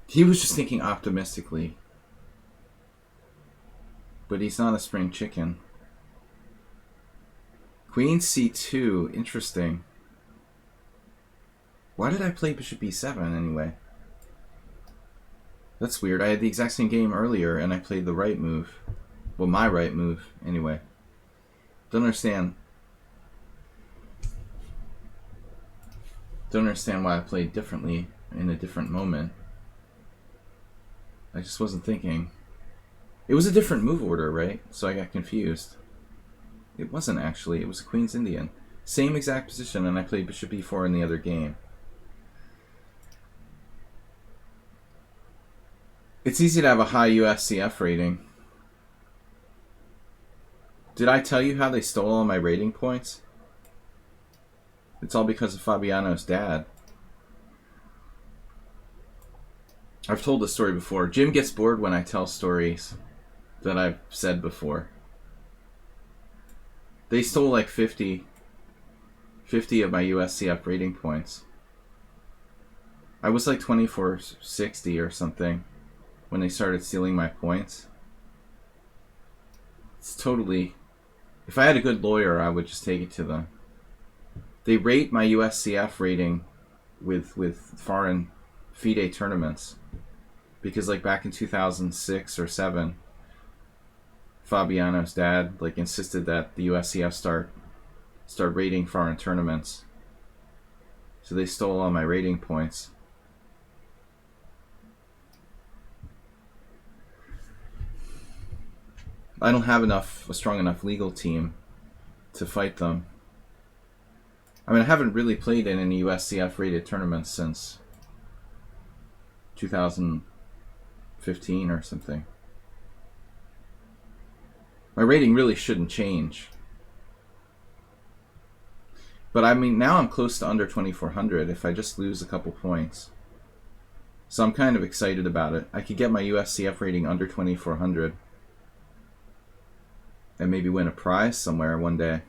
He was just thinking optimistically. But he's not a spring chicken. Queen C2. Interesting. Why did I play Bishop E7 anyway? That's weird. I had the exact same game earlier and I played the right move. Well, my right move, anyway. Don't understand why I played differently in a different moment. I just wasn't thinking. It was a different move order, right? So I got confused. It wasn't actually. It was a Queen's Indian. Same exact position, and I played Bishop e4 in the other game. It's easy to have a high USCF rating. Did I tell you how they stole all my rating points? It's all because of Fabiano's dad. I've told this story before. Jim gets bored when I tell stories that I've said before. They stole like 50 of my USCF rating points. I was like 2460 or something when they started stealing my points. It's totally... If I had a good lawyer, I would just take it to them. They rate my USCF rating with foreign FIDE tournaments. Because like back in 2006 or 7, Fabiano's dad like insisted that the USCF start rating foreign tournaments. So they stole all my rating points. I don't have a strong enough legal team to fight them. I mean, I haven't really played in any USCF rated tournaments since 2015 or something. My rating really shouldn't change. But I mean, now I'm close to under 2400 if I just lose a couple points. So I'm kind of excited about it. I could get my USCF rating under 2400 and maybe win a prize somewhere one day.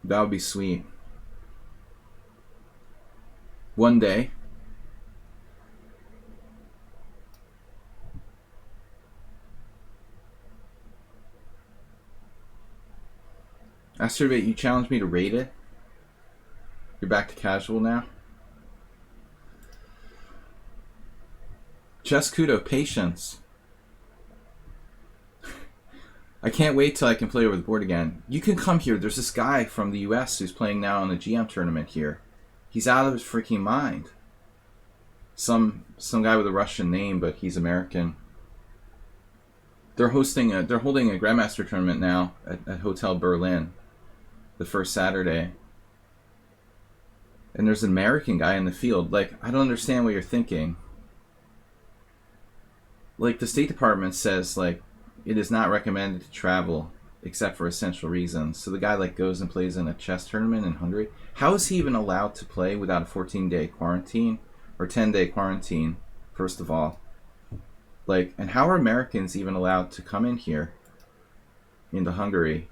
That would be sweet. One day. Asterbait, you challenged me to rate it? You're back to casual now? Chess Kudo, patience. I can't wait till I can play over the board again. You can come here. There's this guy from the US who's playing now in the GM tournament here. He's out of his freaking mind. Some guy with a Russian name, but he's American. They're holding a Grandmaster tournament now at Hotel Berlin, the first Saturday. And there's an American guy in the field. Like, I don't understand what you're thinking. Like, the State Department says, like, it is not recommended to travel except for essential reasons. So the guy like goes and plays in a chess tournament in Hungary. How is he even allowed to play without a 14-day quarantine or 10-day quarantine, first of all? Like, and how are Americans even allowed to come in here into Hungary?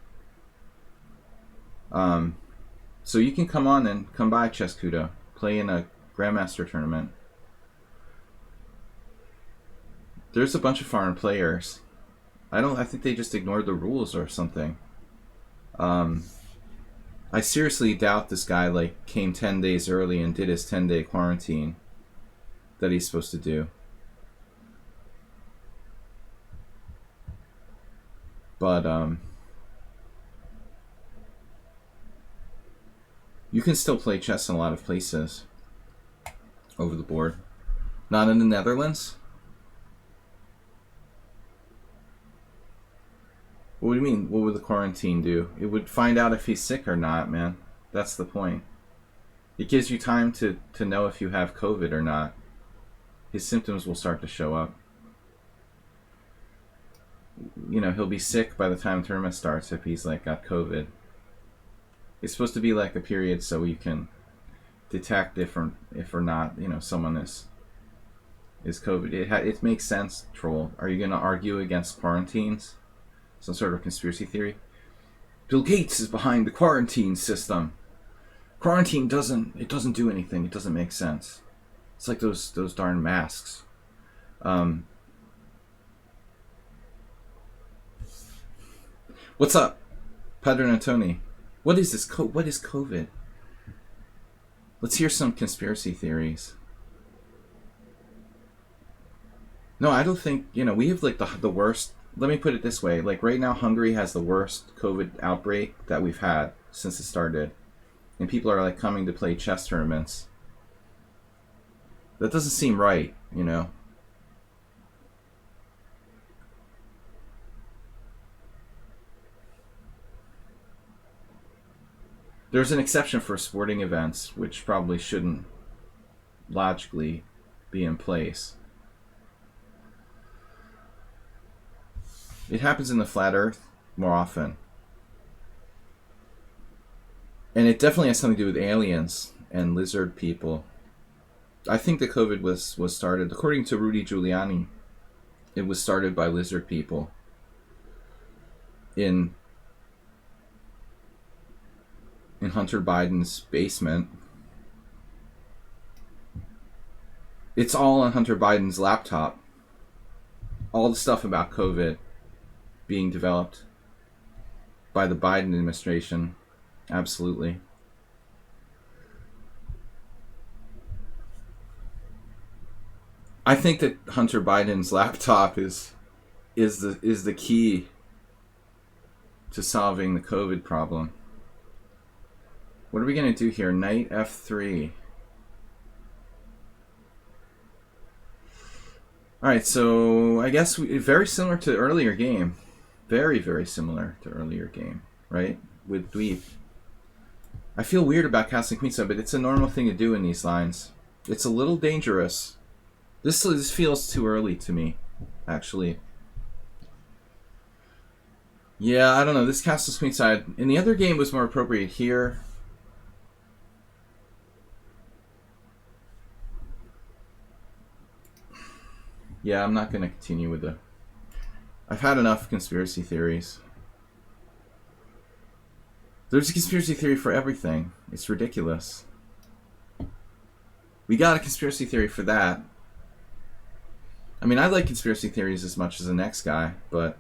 So you can come on and come by Chess Kudo, play in a Grandmaster tournament. There's a bunch of foreign players. I think they just ignored the rules or something. I seriously doubt this guy like came 10 days early and did his 10-day quarantine that he's supposed to do. But you can still play chess in a lot of places over the board. Not in the Netherlands? What do you mean? What would the quarantine do? It would find out if he's sick or not, man. That's the point. It gives you time to know if you have COVID or not. His symptoms will start to show up. You know, he'll be sick by the time the tournament starts if he's like got COVID. It's supposed to be like a period so you can detect if or not, you know, someone is COVID. It makes sense, Troll. Are you going to argue against quarantines? Some sort of conspiracy theory? Bill Gates is behind the quarantine system. Quarantine doesn't do anything. It doesn't make sense. It's like those darn masks. What's up, Padre Antoni? What is this? What is COVID? Let's hear some conspiracy theories. No, I don't think, we have like the worst. Let me put it this way. Like right now, Hungary has the worst COVID outbreak that we've had since it started. And people are like coming to play chess tournaments. That doesn't seem right, There's an exception for sporting events, which probably shouldn't logically be in place. It happens in the flat Earth more often. And it definitely has something to do with aliens and lizard people. I think the COVID was started, according to Rudy Giuliani, it was started by lizard people in Hunter Biden's basement. It's all on Hunter Biden's laptop. All the stuff about COVID being developed by the Biden administration. Absolutely. I think that Hunter Biden's laptop is the key to solving the COVID problem. What are we going to do here? Knight f3. Alright, so I guess very similar to the earlier game. Very, very similar to earlier game, right? With Dweeb. I feel weird about casting queenside, but it's a normal thing to do in these lines. It's a little dangerous. This feels too early to me, actually. Yeah, I don't know. This castles queenside. In the other game was more appropriate here. Yeah, I'm not going to continue with the... I've had enough conspiracy theories. There's a conspiracy theory for everything. It's ridiculous. We got a conspiracy theory for that. I mean, I like conspiracy theories as much as the next guy, but...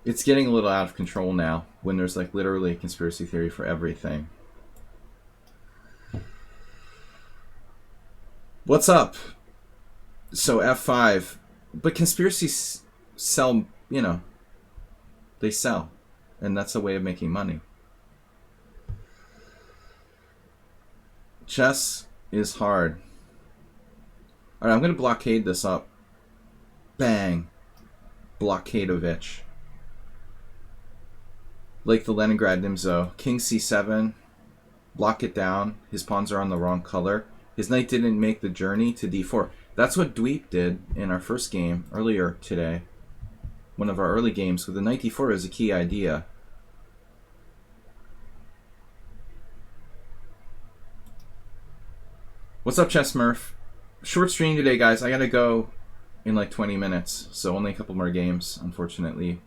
It's getting a little out of control now, when there's like literally a conspiracy theory for everything. What's up? So F5. But conspiracies sell, they sell. And that's a way of making money. Chess is hard. Alright, I'm going to blockade this up. Bang. Blockadeovich. Like the Leningrad Nimzo. King c7. Block it down. His pawns are on the wrong color. His knight didn't make the journey to d4. That's what Dweeb did in our first game earlier today. One of our early games with the knight d4 is a key idea. What's up, Chess Murph? Short stream today, guys. I gotta go in like 20 minutes, so only a couple more games, unfortunately.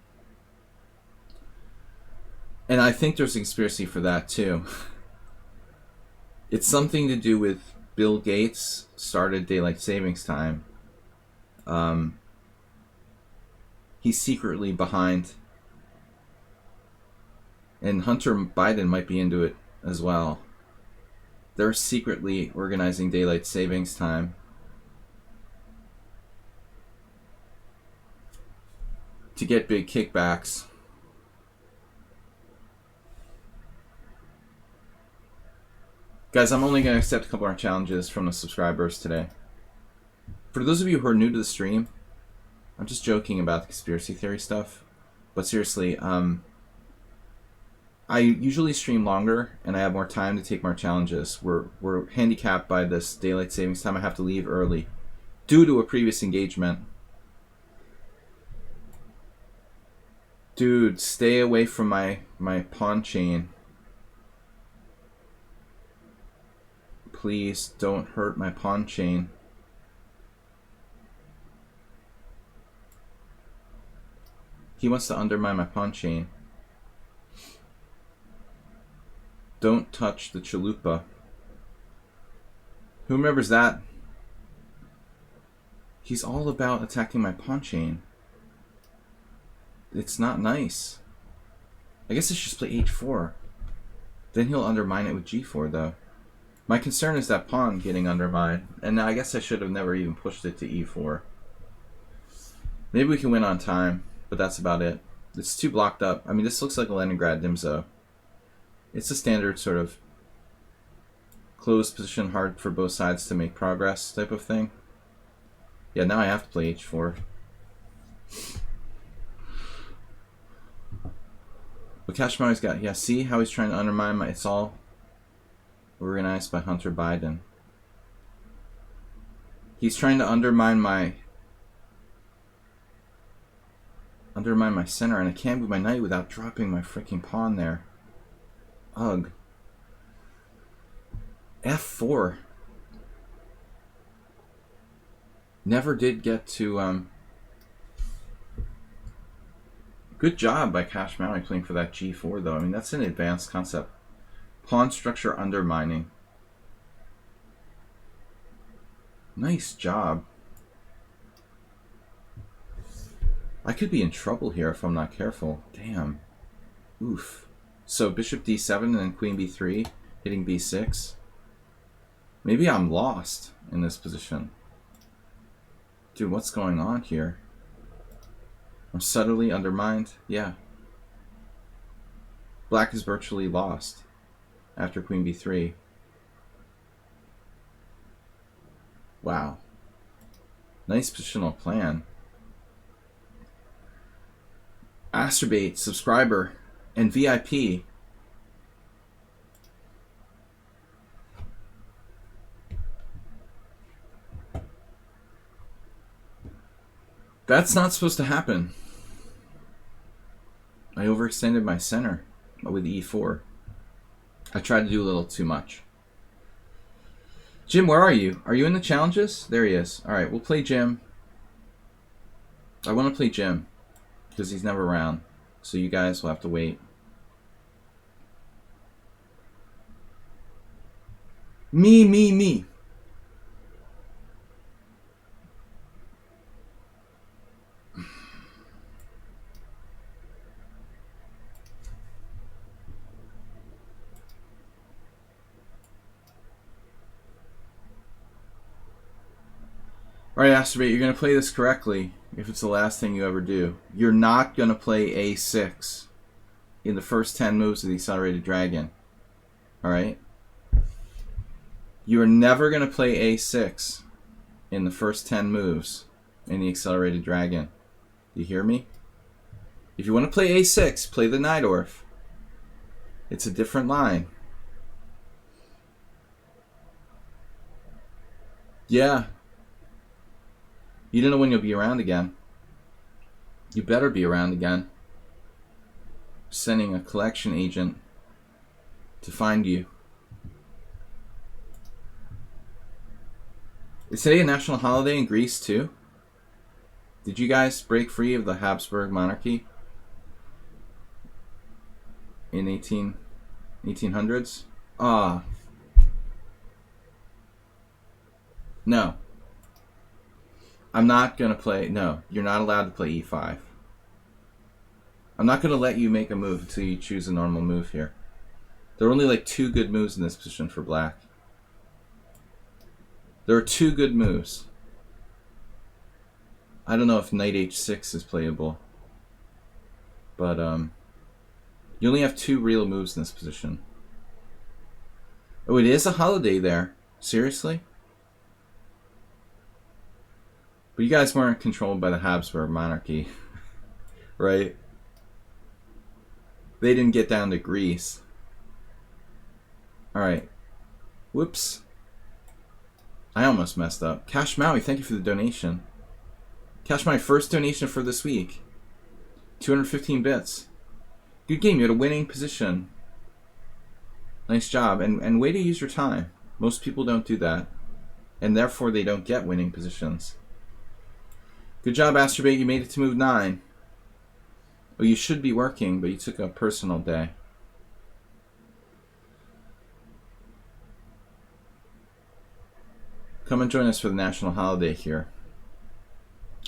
And I think there's a conspiracy for that, too. It's something to do with Bill Gates started daylight savings time. He's secretly behind. And Hunter Biden might be into it as well. They're secretly organizing daylight savings time to get big kickbacks. Guys, I'm only going to accept a couple more challenges from the subscribers today. For those of you who are new to the stream, I'm just joking about the conspiracy theory stuff. But seriously, I usually stream longer and I have more time to take more challenges. We're handicapped by this daylight savings time. I have to leave early due to a previous engagement. Dude, stay away from my pawn chain. Please don't hurt my pawn chain. He wants to undermine my pawn chain. Don't touch the chalupa. Who remembers that? He's all about attacking my pawn chain. It's not nice. I guess I should just play h4. Then he'll undermine it with g4 though. My concern is that pawn getting undermined. And I guess I should have never even pushed it to e4. Maybe we can win on time, but that's about it. It's too blocked up. I mean, this looks like a Leningrad Dimzo. It's a standard sort of closed position, hard for both sides to make progress type of thing. Yeah, now I have to play h4. But Kashmari's got, yeah, see how he's trying to undermine my, it's all organized by Hunter Biden. He's trying to undermine my center, and I can't move my knight without dropping my freaking pawn there. Ugh. f4. Never did get to, Good job by Cash Maui playing for that g4, though. I mean, that's an advanced concept. Pawn structure undermining. Nice job. I could be in trouble here if I'm not careful. Damn. Oof. So bishop d7 and then queen b3, hitting b6. Maybe I'm lost in this position. Dude, what's going on here? I'm subtly undermined. Yeah. Black is virtually lost after queen b3. Wow. Nice positional plan. Asterbate, subscriber, and VIP. That's not supposed to happen. I overextended my center with e4. I tried to do a little too much. Jim, where are you? Are you in the challenges? There he is. Alright, we'll play Jim. I want to play Jim because he's never around. So you guys will have to wait. Me. Alright, Asterbate, you're going to play this correctly if it's the last thing you ever do. You're not going to play a6 in the first 10 moves of the Accelerated Dragon. Alright? You are never going to play a6 in the first 10 moves in the Accelerated Dragon. You hear me? If you want to play a6, play the Najdorf. It's a different line. Yeah. You don't know when you'll be around again. You better be around again. Sending a collection agent to find you. Is today a national holiday in Greece too? Did you guys break free of the Habsburg monarchy in 1800s? Ah. No. I'm not going to play... No, you're not allowed to play e5. I'm not going to let you make a move until you choose a normal move here. There are only like 2 good moves in this position for black. There are 2 good moves. I don't know if knight h6 is playable. But, you only have 2 real moves in this position. Oh, it is a holiday there. Seriously? But you guys weren't controlled by the Habsburg monarchy, right? They didn't get down to Greece. Alright. Whoops. I almost messed up. Cash Maui, thank you for the donation. Cash Maui, first donation for this week. 215 bits. Good game, you had a winning position. Nice job, and way to use your time. Most people don't do that, and therefore they don't get winning positions. Good job, Asterbate. You made it to move 9. Oh, you should be working, but you took a personal day. Come and join us for the national holiday here.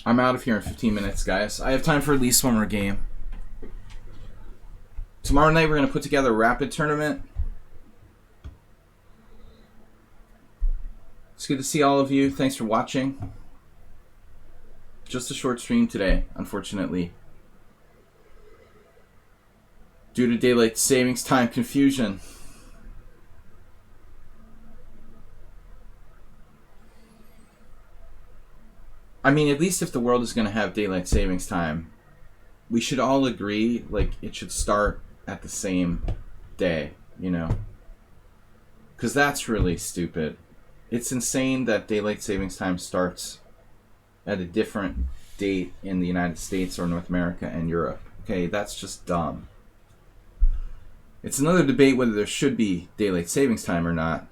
I'm out of here in 15 minutes, guys. I have time for at least one more game. Tomorrow night, we're going to put together a rapid tournament. It's good to see all of you. Thanks for watching. Just a short stream today, unfortunately. Due to daylight savings time confusion. I mean, at least if the world is going to have daylight savings time, we should all agree, like, it should start at the same day, you know? Because that's really stupid. It's insane that daylight savings time starts at a different date in the United States or North America and Europe. Okay, that's just dumb. It's another debate whether there should be daylight savings time or not,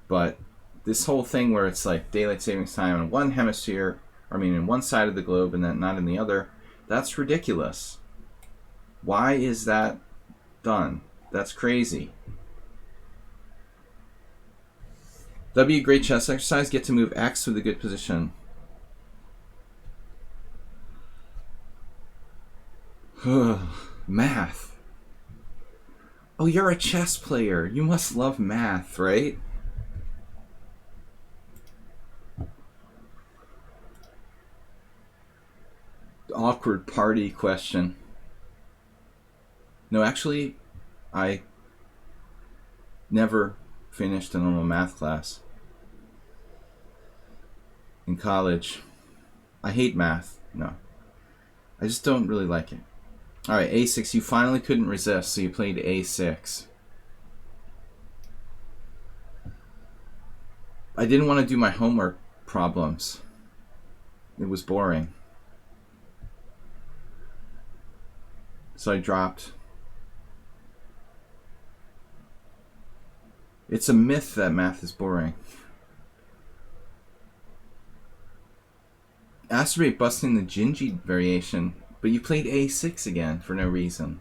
but this whole thing where it's like daylight savings time in one hemisphere, in one side of the globe and then not in the other, that's ridiculous. Why is that done? That's crazy. W, great chess exercise. Get to move X with a good position. Math. Oh, you're a chess player. You must love math, right? Awkward party question. No, actually, I never finished a normal math class in college. I hate math. No. I just don't really like it. Alright, A6. You finally couldn't resist, so you played A6. I didn't want to do my homework problems. It was boring. So I dropped. It's a myth that math is boring. Asteroid busting the Gingy variation, but you played A6 again for no reason.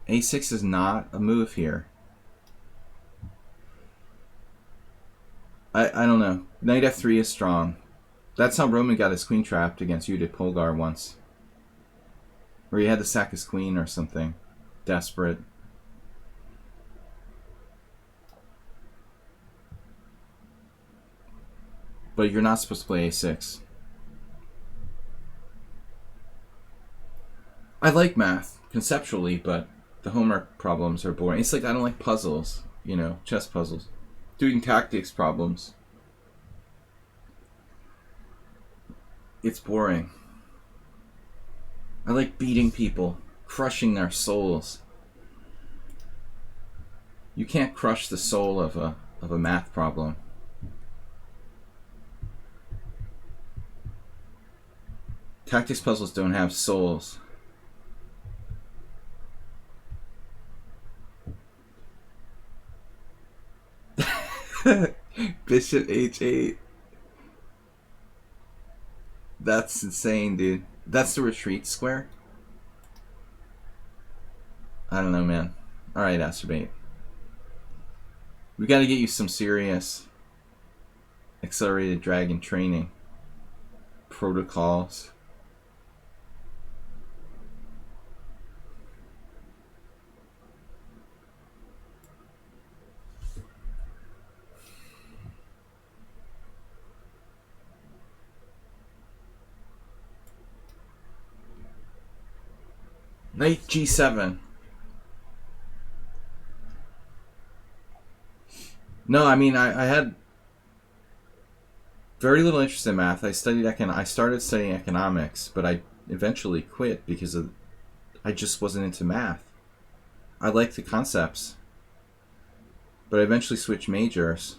A6 is not a move here. I don't know. Knight F3 is strong. That's how Roman got his queen trapped against Judith Polgar once. Where he had to sack his queen or something. Desperate. But you're not supposed to play A6. I like math, conceptually, but the homework problems are boring. It's like I don't like puzzles, you know, chess puzzles. Doing tactics problems. It's boring. I like beating people, crushing their souls. You can't crush the soul of a math problem. Tactics puzzles don't have souls. Bishop H8. That's insane, dude. That's the retreat square? I don't know, man. Alright, Astrobate. We gotta get you some serious accelerated dragon training protocols. Knight G7. No, I mean, I had very little interest in math. I started studying economics, but I eventually quit because I just wasn't into math. I liked the concepts, but I eventually switched majors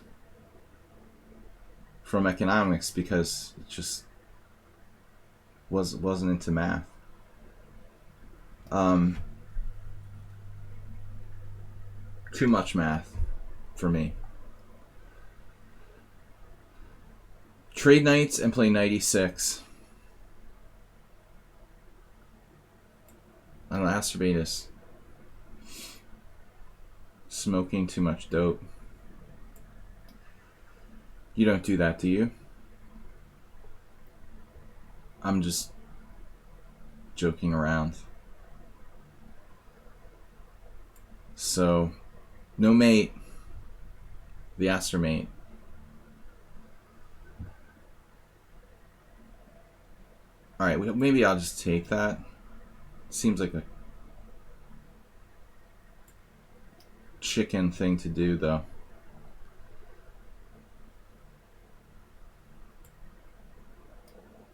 from economics because it just wasn't into math. Too much math for me. Trade knights and play knight e6. I don't know, Astrobatus. Smoking too much dope. You don't do that, do you? I'm just joking around. So, no mate. The Aster mate. Alright, maybe I'll just take that. Seems like a chicken thing to do, though.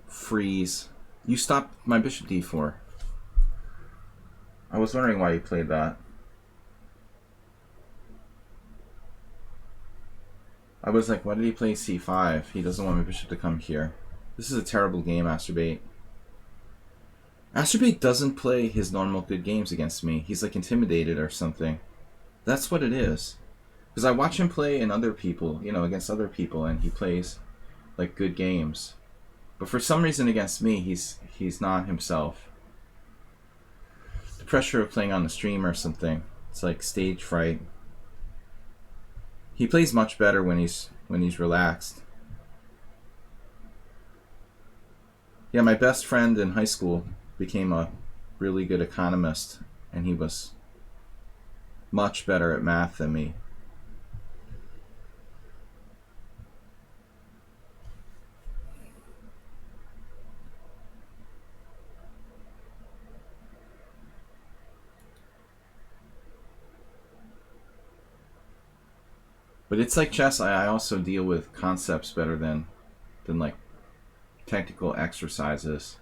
Freeze. You stopped my bishop d4. I was wondering why you played that. I was like, why did he play c5? He doesn't want my bishop to come here. This is a terrible game, Asterbait. Asterbait doesn't play his normal good games against me. He's like intimidated or something. That's what it is. Because I watch him play in other people, you know, against other people, and he plays like good games. But for some reason against me, he's not himself. The pressure of playing on the stream or something. It's like stage fright. He plays much better when he's relaxed. Yeah, my best friend in high school became a really good economist, and he was much better at math than me. But it's like chess. I also deal with concepts better than like technical exercises.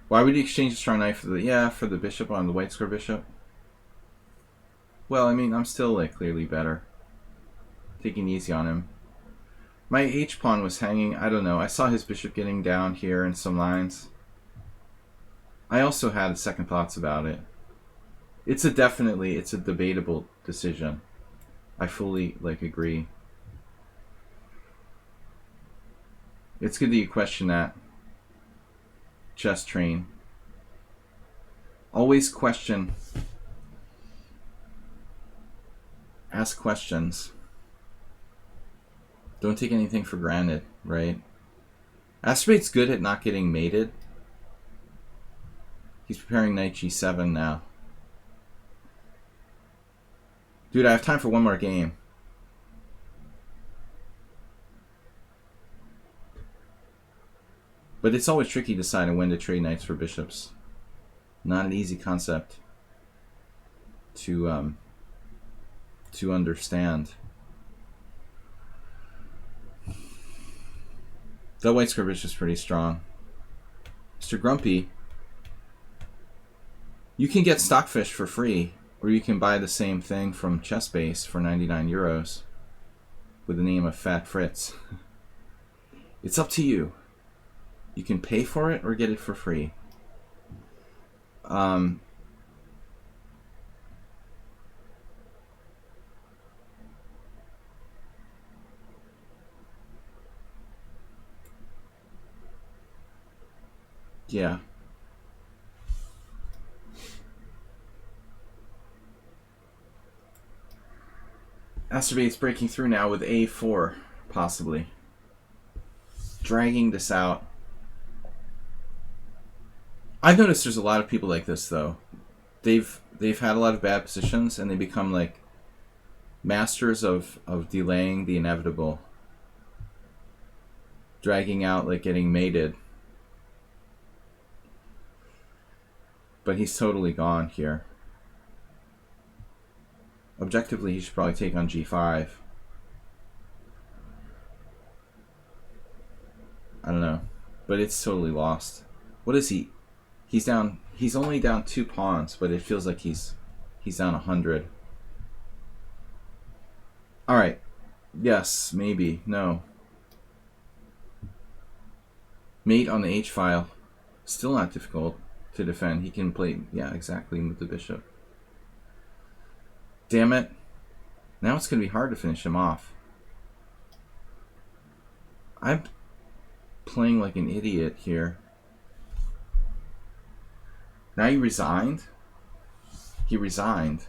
Why would you exchange a strong knight for the bishop on the white square bishop? Well, I mean, I'm still like clearly better. Taking it easy on him. My h pawn was hanging. I don't know. I saw his bishop getting down here in some lines. I also had second thoughts about it. It's a debatable decision. I fully agree. It's good that you question that. Chess train. Always question. Ask questions. Don't take anything for granted, right? Asterbait's good at not getting mated. He's preparing knight g7 now. Dude, I have time for one more game. But it's always tricky deciding when to trade knights for bishops. Not an easy concept to understand. The white square bishop's pretty strong. Mr. Grumpy, you can get Stockfish for free, or you can buy the same thing from ChessBase for 99 euros with the name of Fat Fritz. It's up to you. You can pay for it or get it for free. Yeah. Asterbait's breaking through now with a4, possibly. Dragging this out. I've noticed there's a lot of people like this, though. They've had a lot of bad positions, and they become like masters of delaying the inevitable. Dragging out, like getting mated. But he's totally gone here. Objectively, he should probably take on g5. I don't know. But it's totally lost. What is he? He's down. He's only down 2 pawns, but it feels like he's down 100. All right. Yes, maybe. No. Mate on the h file. Still not difficult to defend. He can play, yeah, exactly, with the bishop. Damn it. Now it's going to be hard to finish him off. I'm playing like an idiot here. Now he resigned? He resigned.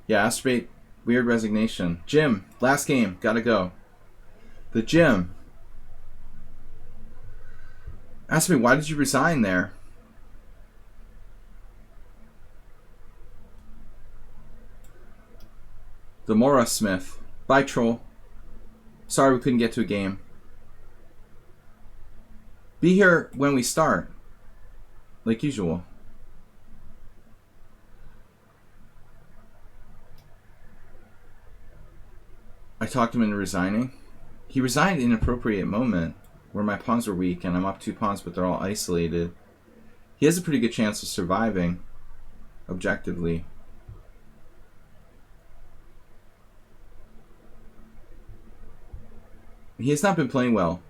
Yeah, Asterbait, weird resignation. Jim, last game, gotta go. The gym. Asterbait, why did you resign there? The Mora Smith. Bye, troll. Sorry we couldn't get to a game. Be here when we start. Like usual. I talked him into resigning. He resigned at an inappropriate moment where my pawns were weak and I'm up 2 pawns but they're all isolated. He has a pretty good chance of surviving, objectively. He has not been playing well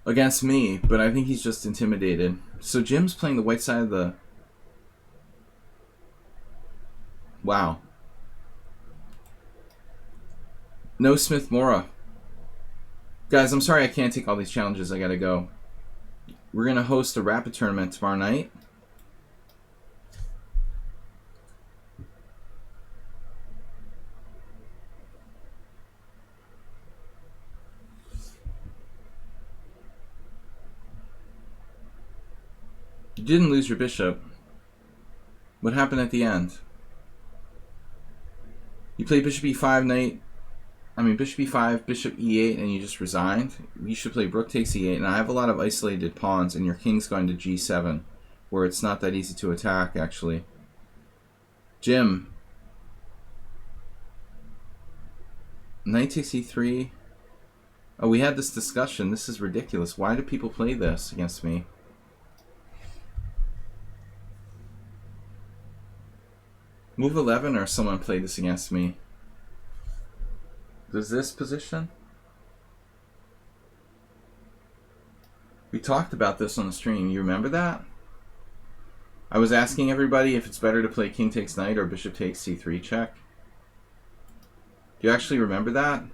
against me, but I think he's just intimidated. So Jim's playing the white side of the... Wow. No Smith Mora. Guys, I'm sorry I can't take all these challenges. I gotta go. We're gonna host a rapid tournament tomorrow night. You didn't lose your bishop. What happened at the end? You played bishop e5, bishop e5, bishop e8, and you just resigned. You should play rook takes e8, and I have a lot of isolated pawns, and your king's going to g7, where it's not that easy to attack, actually. Jim. Knight takes e3. Oh, we had this discussion. This is ridiculous. Why do people play this against me? Move 11 or someone played this against me. Does this position? We talked about this on the stream. You remember that? I was asking everybody if it's better to play king takes knight or bishop takes c3 check. Do you actually remember that?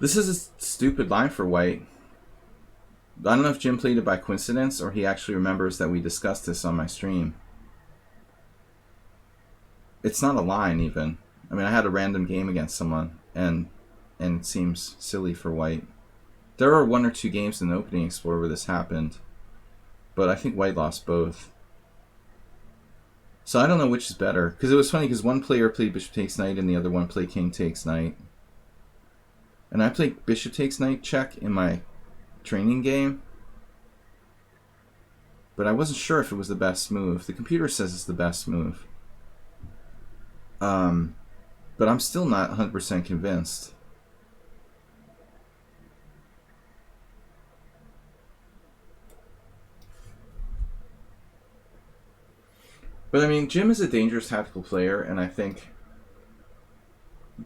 This is a stupid line for white. I don't know if Jim played it by coincidence or he actually remembers that we discussed this on my stream. It's not a line even. I mean, I had a random game against someone and it seems silly for white. There are 1 or 2 games in the opening Explorer where this happened, but I think white lost both. So I don't know which is better, because it was funny because one player played bishop takes knight and the other one played king takes knight. And I played bishop takes knight check in my training game, but I wasn't sure if it was the best move. The computer says it's the best move. But I'm still not 100% convinced. But I mean, Jim is a dangerous tactical player, and I think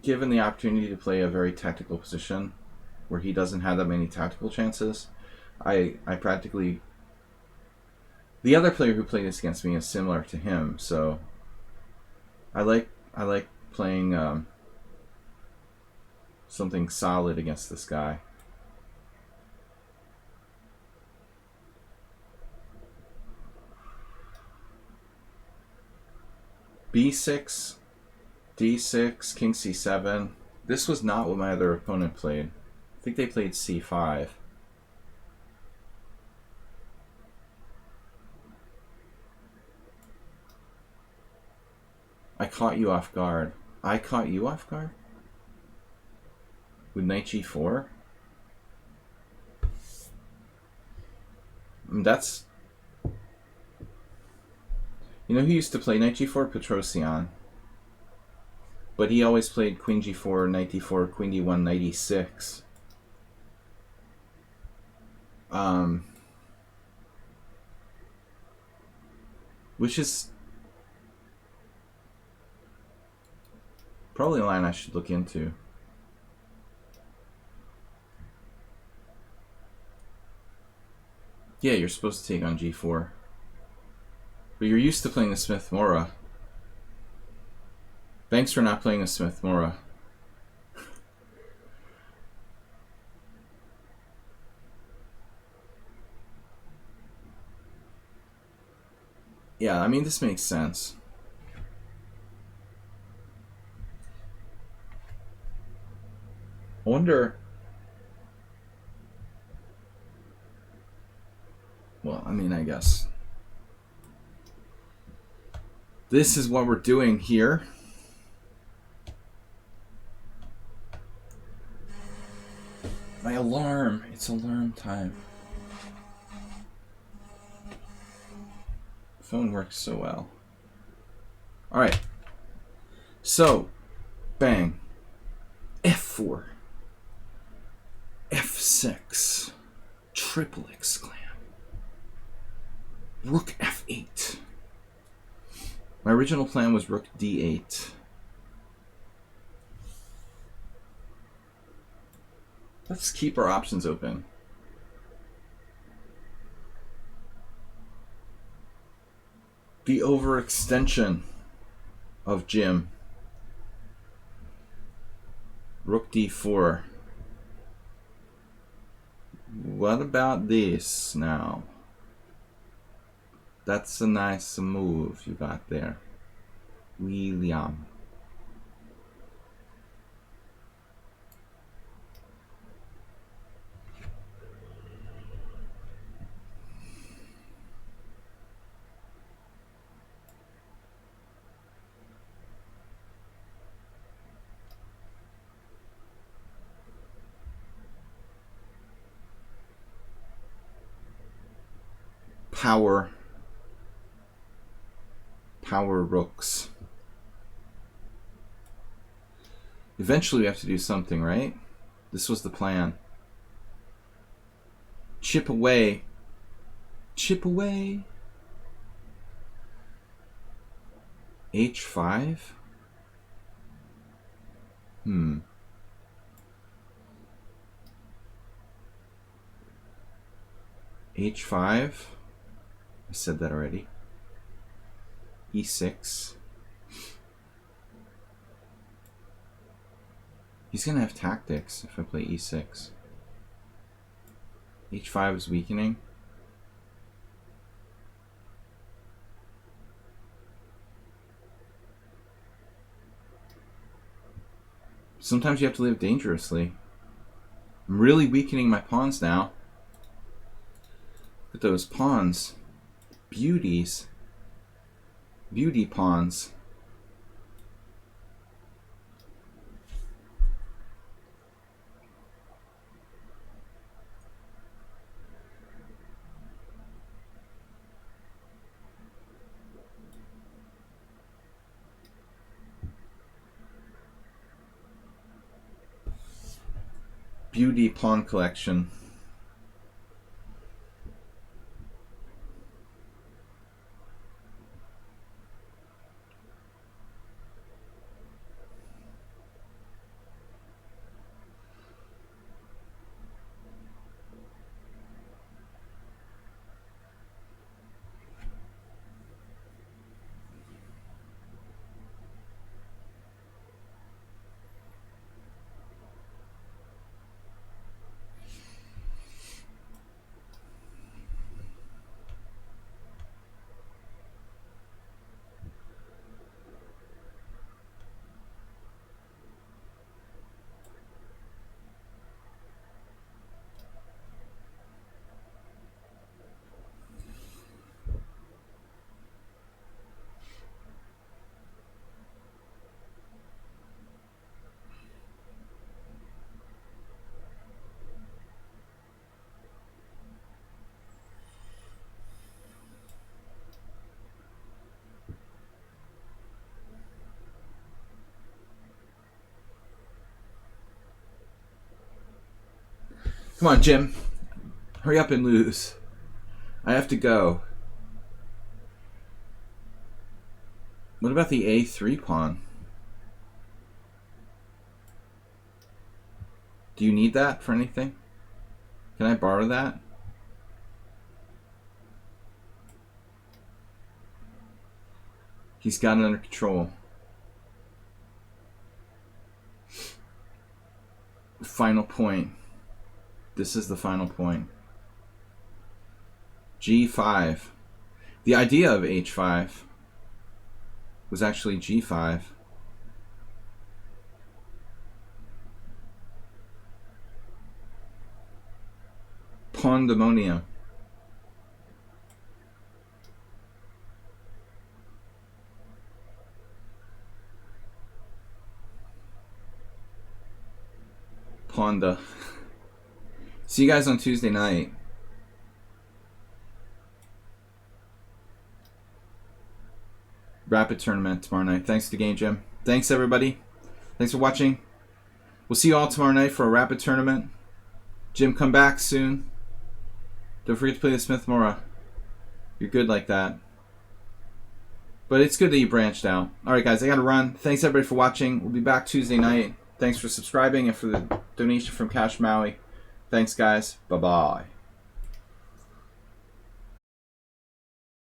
given the opportunity to play a very tactical position where he doesn't have that many tactical chances, I practically... The other player who played this against me is similar to him, so I like playing something solid against this guy. B6, D6, King C7. This was not what my other opponent played. I think they played C5. I caught you off guard. I caught you off guard? With knight G4? That's... You know who used to play knight G4? Petrosian. But he always played queen G4, knight D4, queen D1, knight E6. Which is probably a line I should look into. Yeah, you're supposed to take on G4. But you're used to playing the Smith-Morra. Thanks for not playing a Smith-Morra. Yeah, I mean, this makes sense. I wonder... Well, I mean, I guess... This is what we're doing here. My alarm. It's alarm time. The phone works so well. Alright. So, bang. F4. F6. Triple exclam. Rook F8. My original plan was Rook D8. Let's keep our options open. The overextension of Jim. Rook D4. What about this now? That's a nice move you got there, William. Power rooks. Eventually we have to do something, right? This was the plan. Chip away. Chip away. H5? H5? I said that already. E6. He's gonna have tactics if I play E6. H5 is weakening. Sometimes you have to live dangerously. I'm really weakening my pawns now. Look at those pawns. Beauties. Beauty pawns. Beauty pawn collection. Come on, Jim. Hurry up and lose. I have to go. What about the A3 pawn? Do you need that for anything? Can I borrow that? He's got it under control. Final point. This is the final point. G5. The idea of H5 was actually G5. Pandemonium. Honda. See you guys on Tuesday night. Rapid tournament tomorrow night. Thanks to the Game Jam. Thanks, everybody. Thanks for watching. We'll see you all tomorrow night for a rapid tournament. Jim, come back soon. Don't forget to play the Smith Mora. You're good like that. But it's good that you branched out. Alright, guys, I gotta run. Thanks, everybody, for watching. We'll be back Tuesday night. Thanks for subscribing and for the donation from Cash Maui. Thanks, guys. Bye-bye.